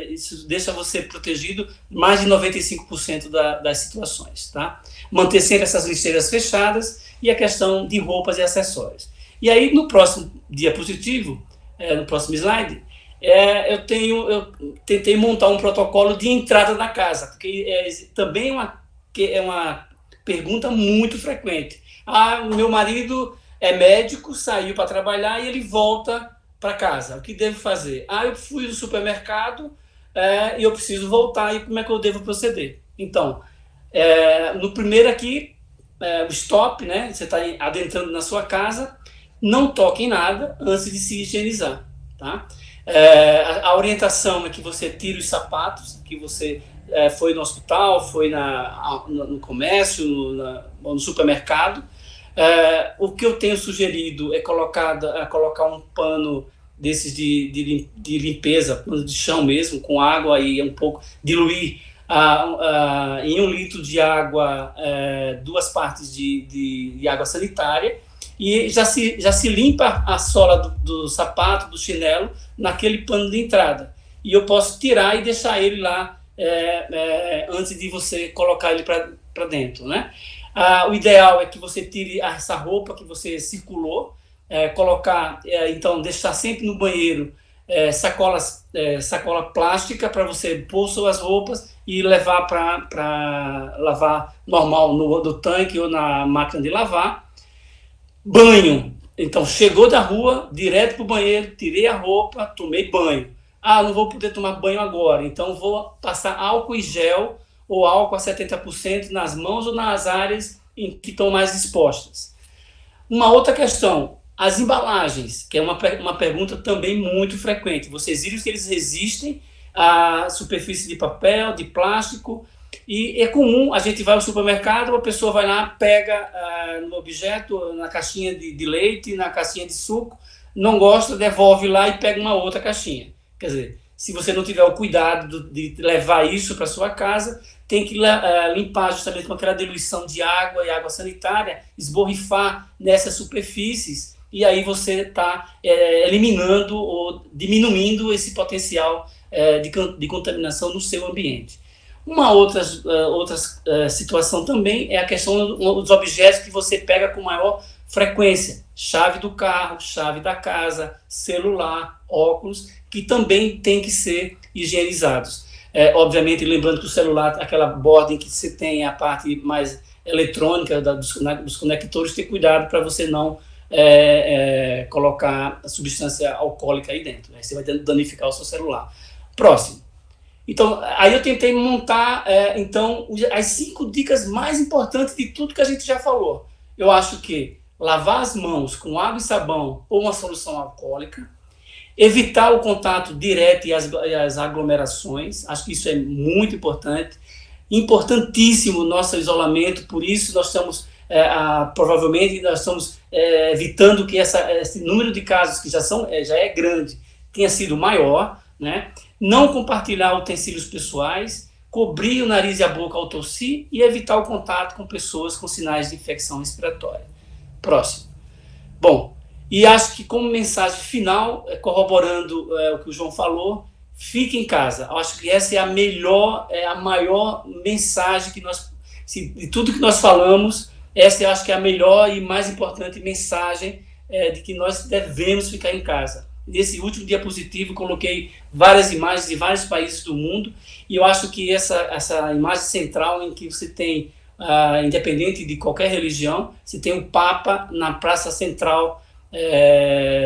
isso deixa você protegido mais de 95% das situações, tá? Manter sempre essas lixeiras fechadas e a questão de roupas e acessórios. E aí, no próximo diapositivo, no próximo slide, eu tentei montar um protocolo de entrada na casa, porque também é uma pergunta muito frequente. O meu marido é médico, saiu para trabalhar e ele volta para casa. O que devo fazer? Eu fui no supermercado e eu preciso voltar, e como é que eu devo proceder? Então, no primeiro aqui, o stop, né? Você está adentrando na sua casa, não toque em nada antes de se higienizar, tá? A orientação é que você tire os sapatos, que você foi no hospital, foi no comércio, no supermercado. O que eu tenho sugerido é colocar um pano desses de limpeza, pano de chão mesmo, com água e um pouco, diluir em 1 litro de água 2 partes de água sanitária, e já se limpa a sola do sapato, do chinelo, naquele pano de entrada. E eu posso tirar e deixar ele lá antes de você colocar ele para dentro, né? O ideal é que você tire essa roupa que você circulou, então deixar sempre no banheiro sacola plástica para você pôr suas roupas e levar para lavar normal no tanque ou na máquina de lavar. Banho, então chegou da rua, direto para o banheiro, tirei a roupa, tomei banho. Não vou poder tomar banho agora, então vou passar álcool e gel ou álcool a 70% nas mãos ou nas áreas em que estão mais expostas. Uma outra questão, as embalagens, que é uma pergunta também muito frequente. Vocês viram que eles resistem à superfície de papel, de plástico, e é comum, a gente vai ao supermercado, a pessoa vai lá, pega no objeto, na caixinha de leite, na caixinha de suco, não gosta, devolve lá e pega uma outra caixinha. Quer dizer, se você não tiver o cuidado de levar isso para sua casa, tem que limpar justamente com aquela diluição de água e água sanitária, esborrifar nessas superfícies e aí você está eliminando ou diminuindo esse potencial de contaminação no seu ambiente. Uma outra situação também é a questão dos objetos que você pega com maior frequência, chave do carro, chave da casa, celular, óculos, que também tem que ser higienizados. Obviamente, lembrando que o celular, aquela borda em que você tem a parte mais eletrônica dos conectores, ter cuidado para você não colocar a substância alcoólica aí dentro, né? Você vai danificar o seu celular. Próximo. Então, aí eu tentei montar, as 5 dicas mais importantes de tudo que a gente já falou. Eu acho que lavar as mãos com água e sabão ou uma solução alcoólica, evitar o contato direto e as aglomerações, acho que isso é muito importante, importantíssimo o nosso isolamento, por isso nós estamos, provavelmente, nós estamos evitando que esse número de casos que já é grande, tenha sido maior, né? Não compartilhar utensílios pessoais, cobrir o nariz e a boca ao tossir e evitar o contato com pessoas com sinais de infecção respiratória. Próximo. Bom, e acho que como mensagem final, corroborando o que o João falou, fique em casa. Eu acho que essa é a maior mensagem que de tudo que nós falamos, essa eu acho que é a melhor e mais importante mensagem de que nós devemos ficar em casa. Nesse último diapositivo, coloquei várias imagens de vários países do mundo, e eu acho que essa imagem central em que você tem, independente de qualquer religião, você tem o Papa na praça central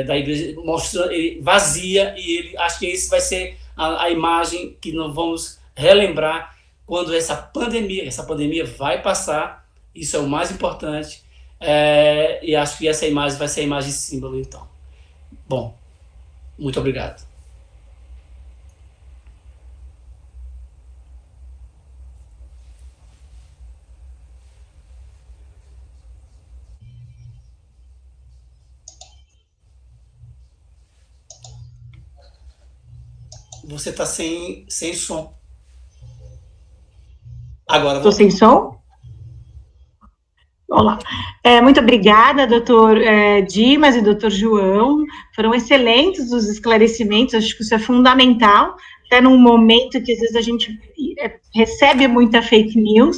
da igreja, mostrando vazia, e acho que esse vai ser a imagem que nós vamos relembrar quando essa pandemia vai passar. Isso é o mais importante, e acho que essa imagem vai ser a imagem símbolo, então. Bom, muito obrigado. Você está sem som. Agora estou sem som? Olá. Muito obrigada, doutor Dimas e doutor João. Foram excelentes os esclarecimentos, acho que isso é fundamental, até num momento que às vezes a gente recebe muita fake news.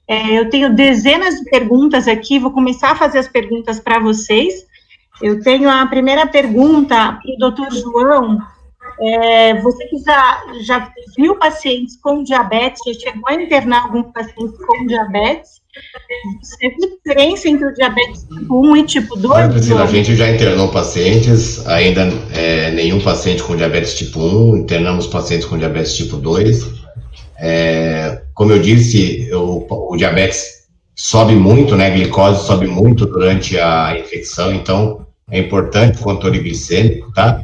Eu tenho dezenas de perguntas aqui, vou começar a fazer as perguntas para vocês. Eu tenho a primeira pergunta para o doutor João. Você que já viu pacientes com diabetes, já chegou a internar alguns pacientes com diabetes, você vê a diferença entre o diabetes tipo 1 e tipo 2? Priscila, a gente já internou pacientes, ainda nenhum paciente com diabetes tipo 1, internamos pacientes com diabetes tipo 2. Como eu disse, o diabetes sobe muito, né, a glicose sobe muito durante a infecção, então é importante o controle glicêmico, tá?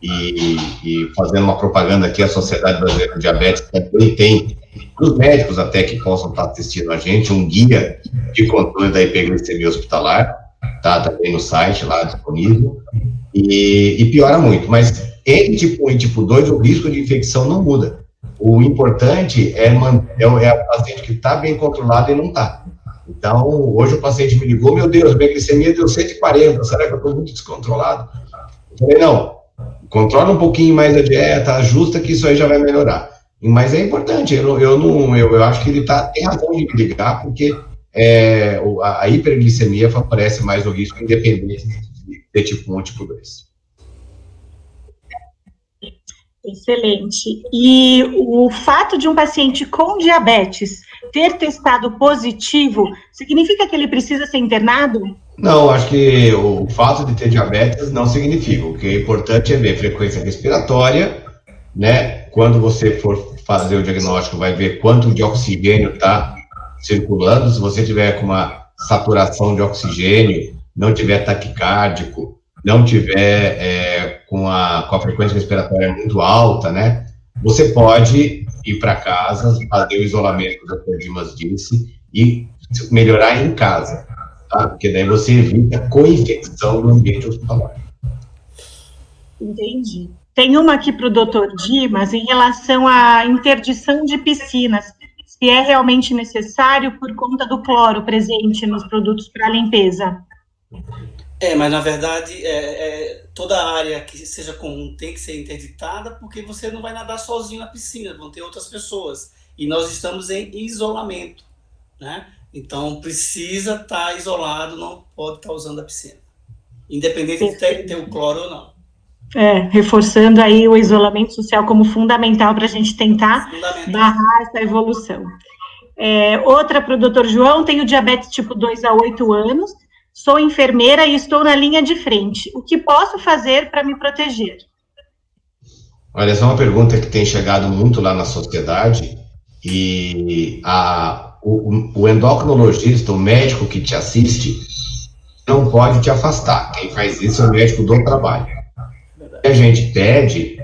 E fazendo uma propaganda aqui, a Sociedade Brasileira de Diabetes também tem, os médicos até que possam estar assistindo a gente, um guia de controle da hiperglicemia hospitalar, tá também no site lá disponível, e piora muito, mas entre tipo 1 e tipo 2, o risco de infecção não muda. O importante é o paciente que está bem controlado e não está. Então, hoje o paciente me ligou, meu Deus, minha glicemia deu 140, será que eu estou muito descontrolado? Eu falei, não, controla um pouquinho mais a dieta, ajusta que isso aí já vai melhorar. Mas é importante, eu acho que ele tem razão de me ligar, porque a hiperglicemia favorece mais o risco, independente de ter tipo 1 ou tipo 2. Excelente. E o fato de um paciente com diabetes ter testado positivo, significa que ele precisa ser internado? Não, acho que o fato de ter diabetes não significa. O que é importante é ver frequência respiratória, né? Quando você for fazer o diagnóstico, vai ver quanto de oxigênio está circulando. Se você tiver com uma saturação de oxigênio, não tiver taquicárdico, não tiver com a frequência respiratória muito alta, né? Você pode ir para casa, fazer o isolamento, como o Dr. Dimas disse, e melhorar em casa. Tá? Porque daí você evita a co-infecção no ambiente hospitalar. Entendi. Tem uma aqui para o doutor Dimas em relação à interdição de piscinas, se é realmente necessário por conta do cloro presente nos produtos para limpeza. Mas na verdade, toda área que seja comum tem que ser interditada, porque você não vai nadar sozinho na piscina, vão ter outras pessoas. E nós estamos em isolamento, né? Então precisa estar isolado, não pode estar usando a piscina, independente de ter o cloro ou não. Reforçando aí o isolamento social como fundamental para a gente tentar barrar essa evolução. Outra para o doutor João, tenho diabetes tipo 2 há 8 anos, sou enfermeira e estou na linha de frente. O que posso fazer para me proteger? Olha, essa é uma pergunta que tem chegado muito lá na sociedade e o endocrinologista, o médico que te assiste, não pode te afastar. Quem faz isso é o médico do trabalho. O que a gente pede,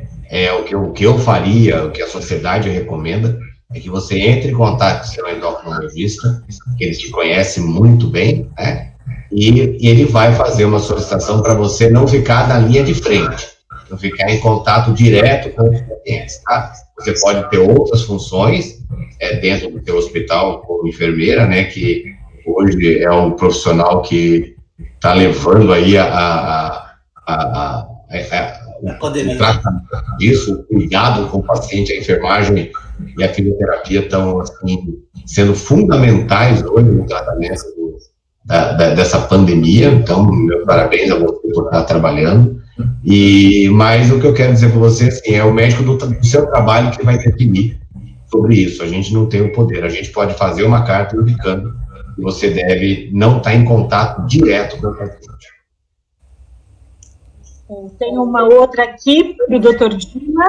o que eu faria, o que a sociedade recomenda, é que você entre em contato com o seu endocrinologista, que ele te conhece muito bem, né? E ele vai fazer uma solicitação para você não ficar na linha de frente, não ficar em contato direto com os pacientes, tá? Você pode ter outras funções dentro do seu hospital como enfermeira, né? Que hoje é um profissional que está levando aí o tratamento disso, o cuidado com o paciente, a enfermagem e a fisioterapia estão assim, sendo fundamentais hoje no tratamento dessa pandemia. Então, meus parabéns a você por estar trabalhando. Mas o que eu quero dizer para você assim, é o médico do seu trabalho que vai definir sobre isso. A gente não tem o poder. A gente pode fazer uma carta indicando que você deve não estar em contato direto com o paciente. Tem uma outra aqui para o doutor Dima.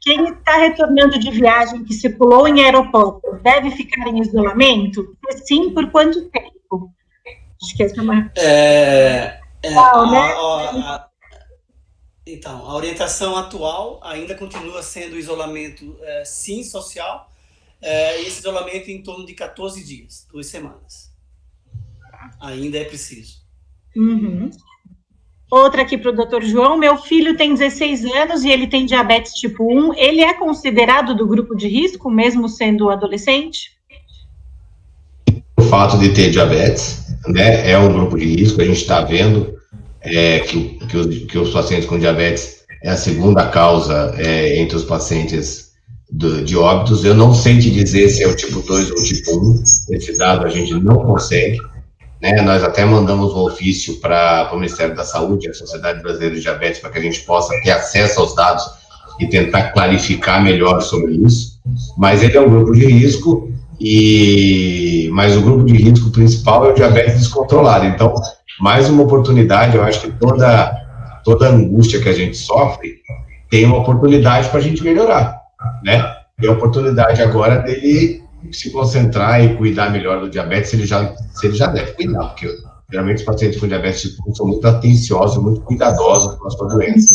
Quem está retornando de viagem que circulou em aeroporto deve ficar em isolamento? Se sim, por quanto tempo? Acho que essa é uma... Então, a orientação atual ainda continua sendo isolamento, sim, social, e esse isolamento em torno de 14 dias, 2 semanas. Ainda é preciso. Uhum. Outra aqui para o doutor João. Meu filho tem 16 anos e ele tem diabetes tipo 1. Ele é considerado do grupo de risco, mesmo sendo adolescente? O fato de ter diabetes, né, é um grupo de risco. A gente está vendo que os pacientes com diabetes é a segunda causa entre os pacientes de óbitos. Eu não sei te dizer se é o tipo 2 ou o tipo 1. Esse dado a gente não consegue. Né, nós até mandamos um ofício para o Ministério da Saúde, a Sociedade Brasileira de Diabetes, para que a gente possa ter acesso aos dados e tentar clarificar melhor sobre isso. Mas ele é um grupo de risco, mas o grupo de risco principal é o diabetes descontrolado. Então, mais uma oportunidade, eu acho que toda angústia que a gente sofre tem uma oportunidade para a gente melhorar, né? E a oportunidade agora dele se concentrar e cuidar melhor do diabetes, se ele já deve cuidar, porque geralmente os pacientes com diabetes tipo 1 são muito atenciosos, muito cuidadosos com a sua doença.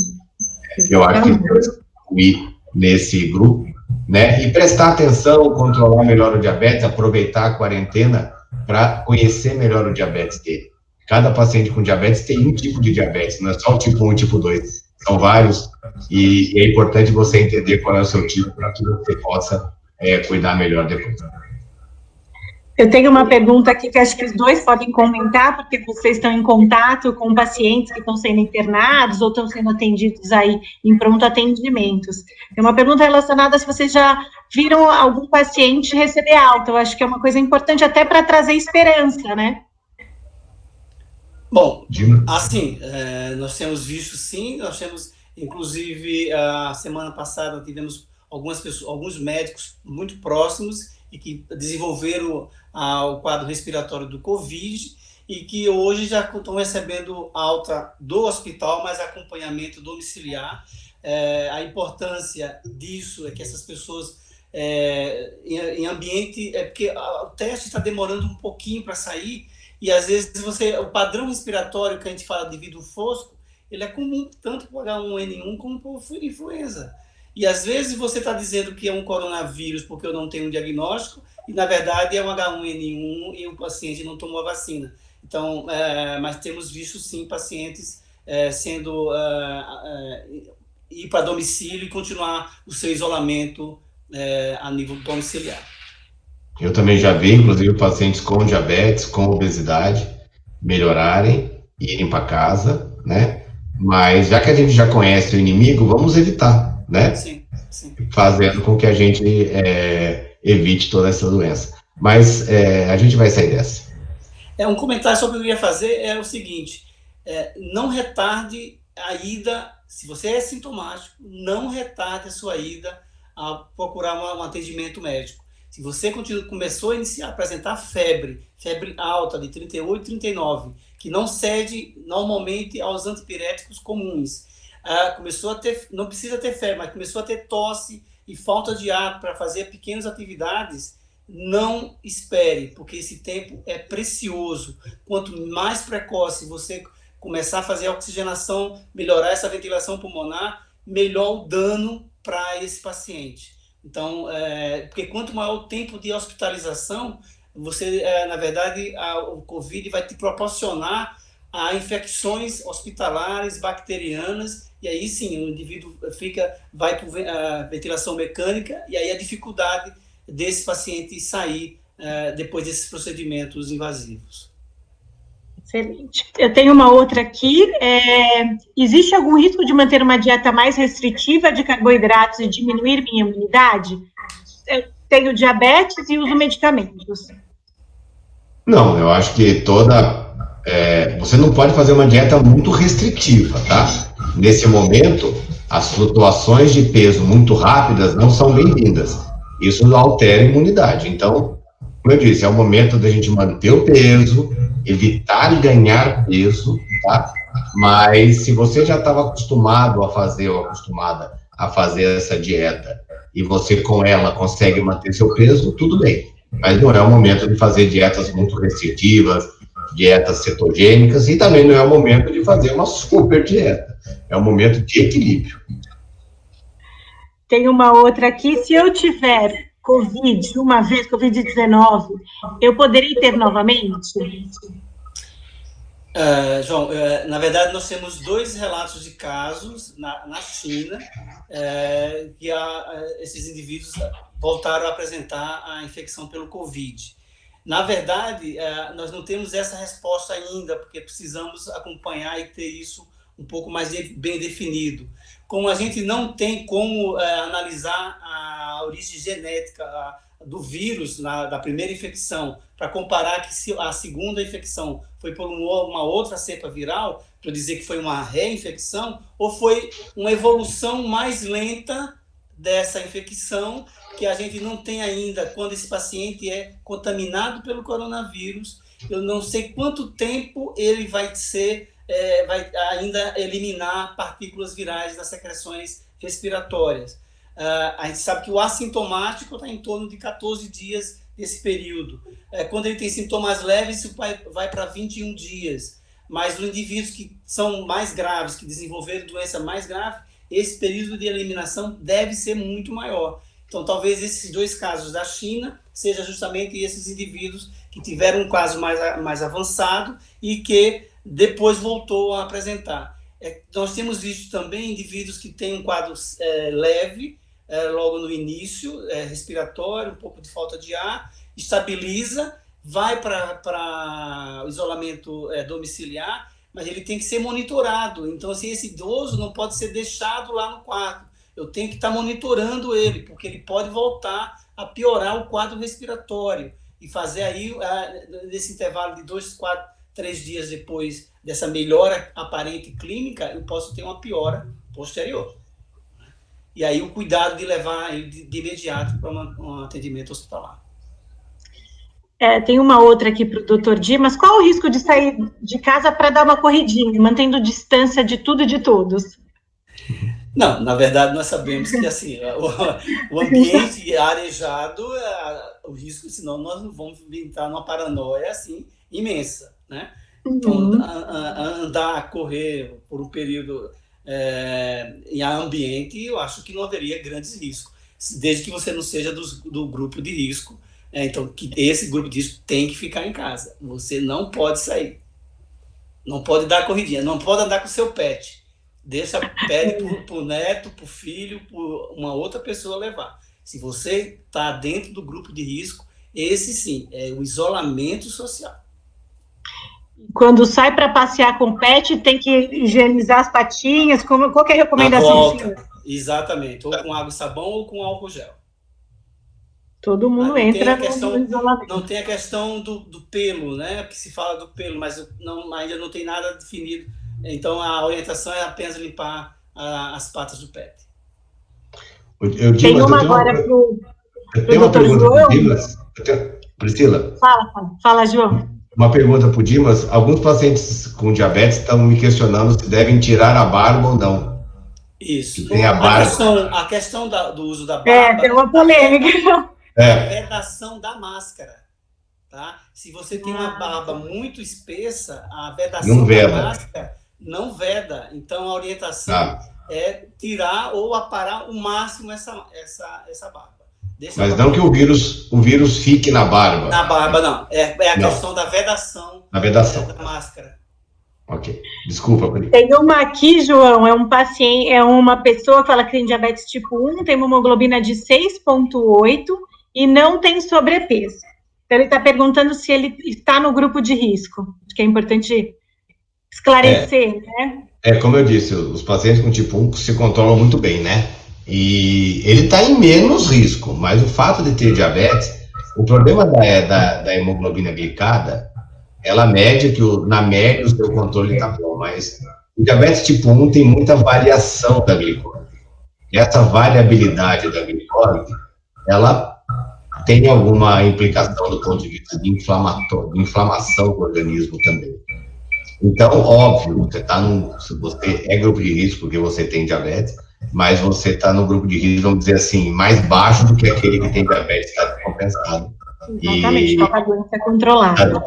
Eu acho que deve incluir nesse grupo, né, e prestar atenção, controlar melhor o diabetes, aproveitar a quarentena para conhecer melhor o diabetes dele. Cada paciente com diabetes tem um tipo de diabetes, não é só o tipo 1 e tipo 2, são vários, e é importante você entender qual é o seu tipo para que você possa cuidar melhor depois. Eu tenho uma pergunta aqui que acho que os dois podem comentar, porque vocês estão em contato com pacientes que estão sendo internados ou estão sendo atendidos aí em pronto atendimentos. Tem uma pergunta relacionada a se vocês já viram algum paciente receber alta. Eu acho que é uma coisa importante até para trazer esperança, né? Bom, assim, nós temos visto sim, nós temos, inclusive, a semana passada tivemos alguns médicos muito próximos e que desenvolveram o quadro respiratório do Covid e que hoje já estão recebendo alta do hospital, mas acompanhamento domiciliar. A importância disso é que essas pessoas, em ambiente, porque o teste está demorando um pouquinho para sair e às vezes o padrão respiratório que a gente fala de vidro fosco, ele é comum tanto para o H1N1 como para a influenza. E às vezes você está dizendo que é um coronavírus porque eu não tenho um diagnóstico, e na verdade é um H1N1 e o paciente não tomou a vacina. Então, mas temos visto sim pacientes ir para domicílio e continuar o seu isolamento a nível domiciliar. Eu também já vi, inclusive, pacientes com diabetes, com obesidade, melhorarem, irem para casa, né? Mas já que a gente já conhece o inimigo, vamos evitar, né? Sim, sim. Fazendo com que a gente evite toda essa doença. Mas a gente vai sair dessa. Um comentário só que eu ia fazer é o seguinte, não retarde a ida, se você é sintomático, não retarde a sua ida a procurar um atendimento médico. Se você começou a apresentar febre alta de 38, 39, que não cede normalmente aos antipiréticos comuns, não precisa ter febre, mas começou a ter tosse e falta de ar para fazer pequenas atividades, não espere, porque esse tempo é precioso. Quanto mais precoce você começar a fazer a oxigenação, melhorar essa ventilação pulmonar, melhor o dano para esse paciente. Então, porque quanto maior o tempo de hospitalização, você, na verdade, o COVID vai te proporcionar a infecções hospitalares, bacterianas, e aí sim, o indivíduo vai para a ventilação mecânica, e aí a dificuldade desse paciente sair depois desses procedimentos invasivos. Excelente. Eu tenho uma outra aqui. Existe algum risco de manter uma dieta mais restritiva de carboidratos e diminuir minha imunidade? Eu tenho diabetes e uso medicamentos. Não, eu acho que você não pode fazer uma dieta muito restritiva, tá? Nesse momento, as flutuações de peso muito rápidas não são bem-vindas. Isso altera a imunidade. Então, como eu disse, é o momento da gente manter o peso, evitar ganhar peso, tá? Mas se você já estava acostumado a fazer ou acostumada a fazer essa dieta e você com ela consegue manter seu peso, tudo bem. Mas não é o momento de fazer dietas muito restritivas, dietas cetogênicas, e também não é o momento de fazer uma super dieta. É um momento de equilíbrio. Tem uma outra aqui. Se eu tiver Covid-19, eu poderei ter novamente? João, na verdade, nós temos 2 relatos de casos na China que esses indivíduos voltaram a apresentar a infecção pelo Covid. Na verdade, nós não temos essa resposta ainda, porque precisamos acompanhar e ter isso um pouco mais bem definido. Como a gente não tem como analisar a origem genética do vírus da primeira infecção, para comparar que se a segunda infecção foi por uma outra cepa viral, para dizer que foi uma reinfecção, ou foi uma evolução mais lenta dessa infecção, que a gente não tem ainda, quando esse paciente é contaminado pelo coronavírus, eu não sei quanto tempo ele vai ainda eliminar partículas virais das secreções respiratórias. A gente sabe que o assintomático está em torno de 14 dias desse período. Quando ele tem sintomas leves, isso vai para 21 dias. Mas os indivíduos que são mais graves, que desenvolveram doença mais grave, esse período de eliminação deve ser muito maior. Então, talvez esses 2 casos da China sejam justamente esses indivíduos que tiveram um caso mais avançado e que depois voltou a apresentar. Nós temos visto também indivíduos que têm um quadro leve, logo no início, respiratório, um pouco de falta de ar, estabiliza, vai para o isolamento domiciliar, mas ele tem que ser monitorado. Então, assim, esse idoso não pode ser deixado lá no quarto. Eu tenho que estar monitorando ele, porque ele pode voltar a piorar o quadro respiratório e fazer aí, nesse intervalo de 2, 4, 3 dias depois dessa melhora aparente clínica, eu posso ter uma piora posterior. E aí o cuidado de levar ele de imediato para um atendimento hospitalar. Tem uma outra aqui para o Dr. Dimas. Qual o risco de sair de casa para dar uma corridinha, mantendo distância de tudo e de todos? Não, na verdade nós sabemos que assim, o ambiente arejado, o risco, senão nós não vamos entrar numa paranoia assim imensa, né? Então, andar, correr por um período em ambiente, eu acho que não haveria grandes riscos, desde que você não seja do grupo de risco. Então, que esse grupo de risco tem que ficar em casa. Você não pode sair. Não pode dar corridinha, não pode andar com o seu pet. Pede para o neto, para o filho, para uma outra pessoa levar. Se você está dentro do grupo de risco, esse sim, é o isolamento social. Quando sai para passear com o pet, tem que higienizar as patinhas? Qual que é a recomendação? Exatamente, ou com água e sabão ou com álcool gel. Todo mundo entra no isolamento. Não tem a questão do pelo, né? Que se fala do pelo, mas ainda não tem nada definido. Então, a orientação é apenas limpar as patas do pet. Tem uma agora para o doutor João. Priscila. Fala, João. Uma pergunta para o Dimas. Alguns pacientes com diabetes estão me questionando se devem tirar a barba ou não. Isso. Tem a questão do uso da barba... tem uma polêmica. É a vedação da máscara. Tá? Se você tem uma barba muito espessa, a vedação da máscara não veda. Então, a orientação é tirar ou aparar o máximo essa barba. Mas não que o vírus fique na barba. Na barba, não. É a questão da vedação. Da vedação. Da máscara. Ok. Desculpa, Pri. Tem uma aqui, João, é um paciente, é uma pessoa que fala que tem diabetes tipo 1, tem uma hemoglobina de 6,8 e não tem sobrepeso. Então, ele está perguntando se ele está no grupo de risco. Acho que é importante esclarecer, né? Como eu disse, os pacientes com tipo 1 se controlam muito bem, né? E ele está em menos risco, mas o fato de ter diabetes, o problema da hemoglobina glicada, ela mede que na média o seu controle está bom, mas o diabetes tipo 1 tem muita variação da glicose. E essa variabilidade da glicose, ela tem alguma implicação do ponto de vista de inflamação do organismo também. Então, óbvio, você é grupo de risco porque você tem diabetes, mas você está no grupo de risco, vamos dizer assim, mais baixo do que aquele que tem diabetes, está descompensado. Exatamente, está com a doença controlada.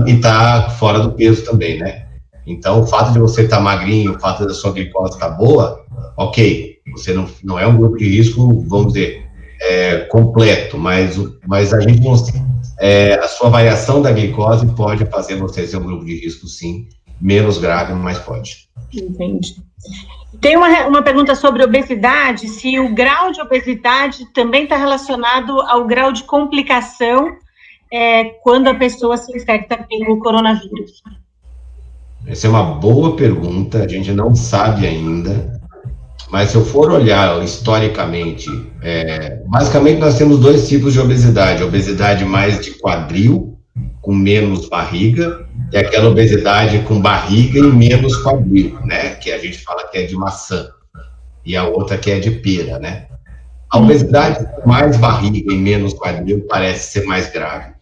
E está fora do peso também, né? Então, o fato de você estar magrinho, o fato da sua glicose estar boa, ok, você não é um grupo de risco, vamos dizer, completo, mas a gente não... a sua variação da glicose pode fazer você ser um grupo de risco, sim, menos grave, mas pode. Entendi. Tem uma pergunta sobre obesidade, se o grau de obesidade também está relacionado ao grau de complicação quando a pessoa se infecta pelo coronavírus. Essa é uma boa pergunta, a gente não sabe ainda, mas se eu for olhar historicamente, basicamente nós temos dois tipos de obesidade, obesidade mais de quadril, com menos barriga, e aquela obesidade com barriga e menos quadril, né, que a gente fala que é de maçã, e a outra que é de pera, né. A obesidade com mais barriga e menos quadril parece ser mais grave,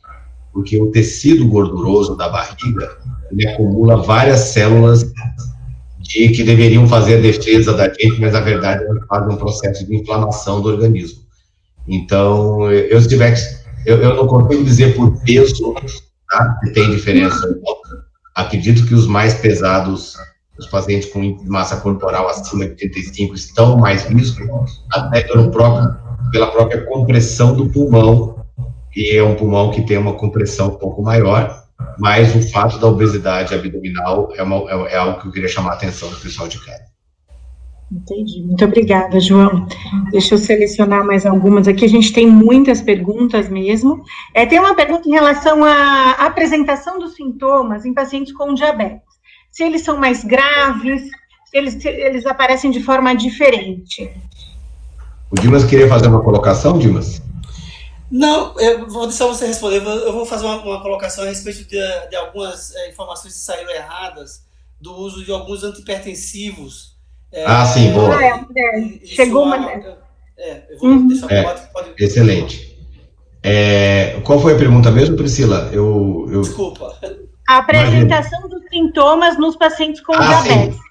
porque o tecido gorduroso da barriga, ele acumula várias células que deveriam fazer a defesa da gente, mas na verdade elas fazem um processo de inflamação do organismo. Então, eu não consigo dizer por peso, tá, que tem diferença. Acredito que os mais pesados, os pacientes com massa corporal acima de 35 estão mais risco, até pela própria compressão do pulmão, que é um pulmão que tem uma compressão um pouco maior, mas o fato da obesidade abdominal é algo que eu queria chamar a atenção do pessoal de casa. Entendi. Muito obrigada, João. Deixa eu selecionar mais algumas aqui. A gente tem muitas perguntas mesmo. Tem uma pergunta em relação à apresentação dos sintomas em pacientes com diabetes. Se eles são mais graves, se eles aparecem de forma diferente. O Dimas queria fazer uma colocação, Dimas? Não, eu vou deixar você responder. Eu vou fazer uma colocação a respeito de algumas informações que saíram erradas do uso de alguns antihipertensivos. Sim, boa. Chegou uma... eu vou deixar... Pode... Excelente. Qual foi a pergunta mesmo, Priscila? Desculpa. A apresentação dos sintomas nos pacientes com diabetes. Sim.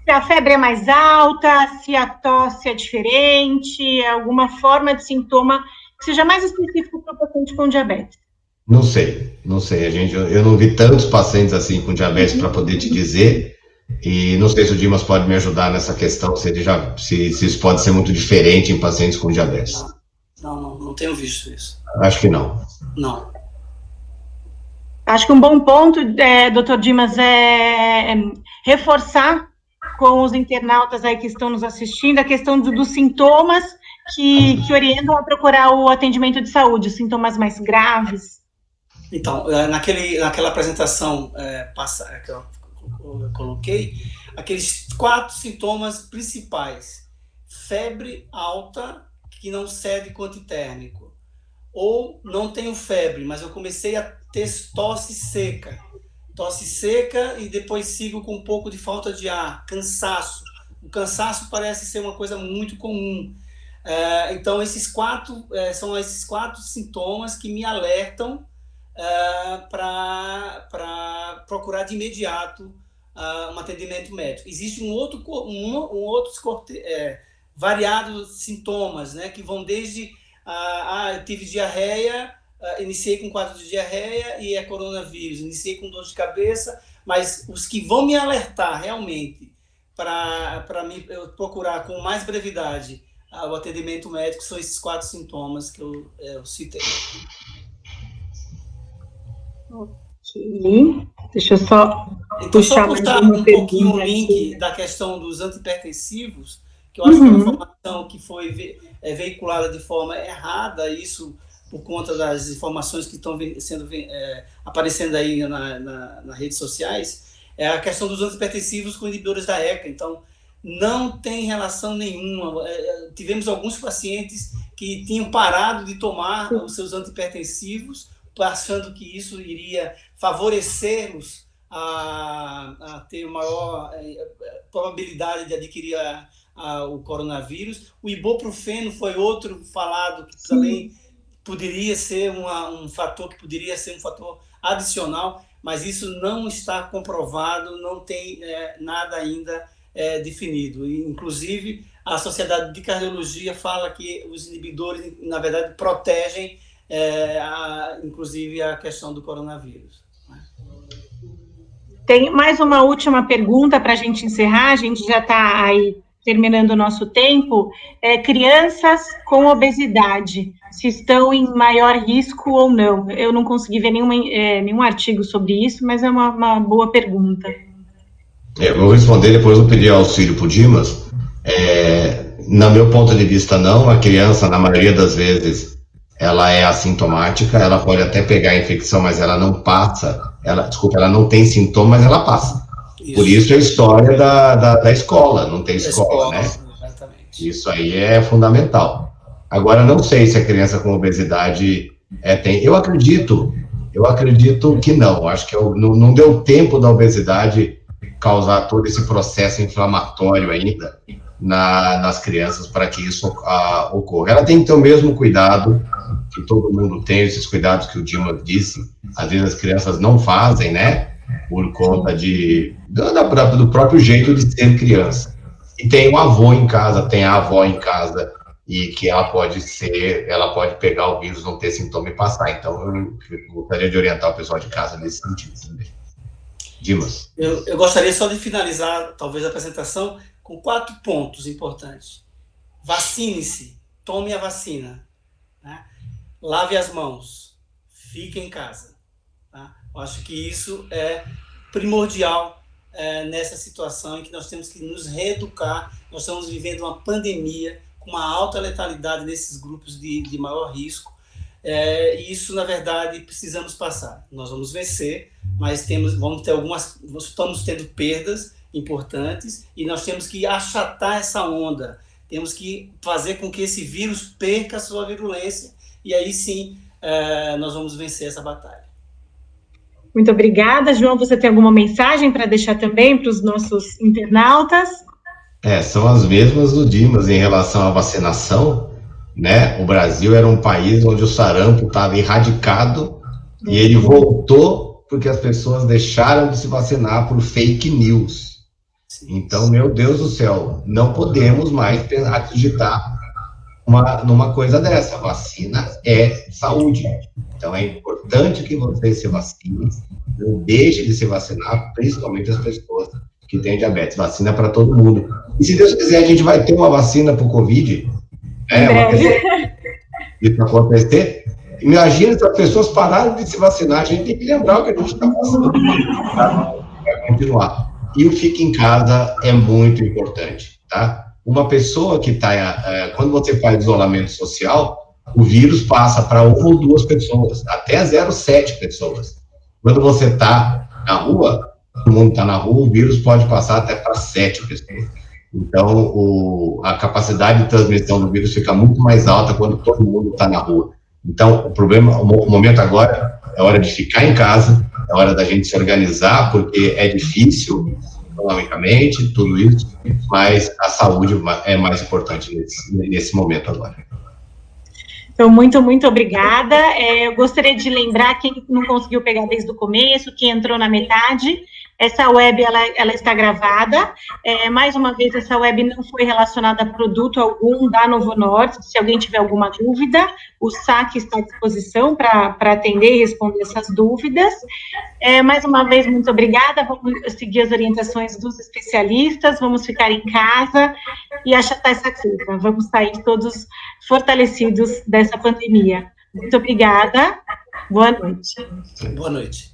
Se a febre é mais alta, se a tosse é diferente, alguma forma de sintoma que seja mais específico para o paciente com diabetes. Não sei. Eu não vi tantos pacientes assim com diabetes para poder te dizer, e não sei se o Dimas pode me ajudar nessa questão, se isso pode ser muito diferente em pacientes com diabetes. Não tenho visto isso. Acho que não. Não. Acho que um bom ponto, doutor Dimas, é reforçar com os internautas aí que estão nos assistindo a questão dos sintomas que orientam a procurar o atendimento de saúde, os sintomas mais graves. Então, naquela apresentação que eu coloquei, aqueles 4 sintomas principais: febre alta, que não cede com antitérmico, ou não tenho febre, mas eu comecei a ter tosse seca e depois sigo com um pouco de falta de ar, cansaço. O cansaço parece ser uma coisa muito comum. Então, são esses 4 sintomas que me alertam para procurar de imediato um atendimento médico. Existe variados sintomas, né, que vão desde eu tive diarreia, iniciei com quadro de diarreia e é coronavírus, iniciei com dor de cabeça, mas os que vão me alertar realmente para eu procurar com mais brevidade o atendimento médico são esses 4 sintomas que eu citei. Ok. Deixa eu só então, puxar só postar um pouquinho o link da questão dos antihipertensivos, que eu acho que é uma informação que foi veiculada de forma errada, isso por conta das informações que estão aparecendo aí nas redes sociais, é a questão dos antihipertensivos com inibidores da ECA. Então, não tem relação nenhuma. Tivemos alguns pacientes que tinham parado de tomar os seus antihipertensivos, achando que isso iria favorecê-los a ter maior probabilidade de adquirir o coronavírus. O ibuprofeno foi outro falado que também poderia ser um fator adicional, mas isso não está comprovado, não tem nada ainda definido. Inclusive, a Sociedade de Cardiologia fala que os inibidores, na verdade, protegem inclusive a questão do coronavírus. Tem mais uma última pergunta para a gente encerrar, a gente já está aí terminando o nosso tempo. Crianças com obesidade, se estão em maior risco ou não? Eu não consegui ver nenhum artigo sobre isso, mas é uma boa pergunta. Eu vou responder, depois eu pedir auxílio para o Dimas. No meu ponto de vista, não. A criança, na maioria das vezes, ela é assintomática, ela pode até pegar a infecção, mas ela não passa, ela não tem sintoma, mas ela passa. Isso. Por isso a história da escola, não tem escola, né? Exatamente. Isso aí é fundamental. Agora, não sei se a criança com obesidade tem. Eu acredito que não. Acho que não deu tempo da obesidade causar todo esse processo inflamatório ainda nas crianças para que isso ocorra. Ela tem que ter o mesmo cuidado que todo mundo tem, esses cuidados que o Dimas disse. Às vezes as crianças não fazem, né? Por conta do próprio jeito de ser criança. E tem o avô em casa, tem a avó em casa, e que ela pode pegar o vírus, não ter sintoma e passar. Então, eu gostaria de orientar o pessoal de casa nesse sentido também. Dimas. Eu gostaria só de finalizar, talvez, a apresentação com 4 pontos importantes. Vacine-se, tome a vacina, né? Lave as mãos, fique em casa. Tá? Eu acho que isso é primordial nessa situação em que nós temos que nos reeducar. Nós estamos vivendo uma pandemia com uma alta letalidade nesses grupos de maior risco. E isso, na verdade, precisamos passar. Nós vamos vencer, mas estamos tendo perdas importantes e nós temos que achatar essa onda. Temos que fazer com que esse vírus perca a sua virulência e aí sim nós vamos vencer essa batalha. Muito obrigada. João, você tem alguma mensagem para deixar também para os nossos internautas? São as mesmas do Dimas em relação à vacinação, né? O Brasil era um país onde o sarampo estava erradicado e ele voltou porque as pessoas deixaram de se vacinar por fake news. Então, meu Deus do céu, não podemos mais acreditar numa coisa dessa. Vacina é saúde. Então, é importante que você se vacine, não deixe de se vacinar, principalmente as pessoas que têm diabetes. Vacina para todo mundo. E se Deus quiser, a gente vai ter uma vacina para o Covid. Isso acontecer. Imagina se as pessoas pararam de se vacinar. A gente tem que lembrar o que a gente está passando para continuar. E o fique em casa é muito importante, tá? Uma pessoa que está... quando você faz isolamento social, o vírus passa para 1 ou 2 pessoas, até 0,7 pessoas. Quando você está na rua, todo mundo está na rua, o vírus pode passar até para 7 pessoas. Então, a capacidade de transmissão do vírus fica muito mais alta quando todo mundo está na rua. Então, o momento agora é hora de ficar em casa, é hora da gente se organizar, porque é difícil, economicamente, tudo isso, mas a saúde é mais importante nesse momento agora. Então, muito, muito obrigada. Eu gostaria de lembrar quem não conseguiu pegar desde o começo, quem entrou na metade, essa web, ela está gravada. Mais uma vez, essa web não foi relacionada a produto algum da Novo Norte. Se alguém tiver alguma dúvida, o SAC está à disposição para atender e responder essas dúvidas. Mais uma vez, muito obrigada. Vamos seguir as orientações dos especialistas, vamos ficar em casa e achatar essa curva. Vamos sair todos fortalecidos dessa pandemia. Muito obrigada. Boa noite. Boa noite.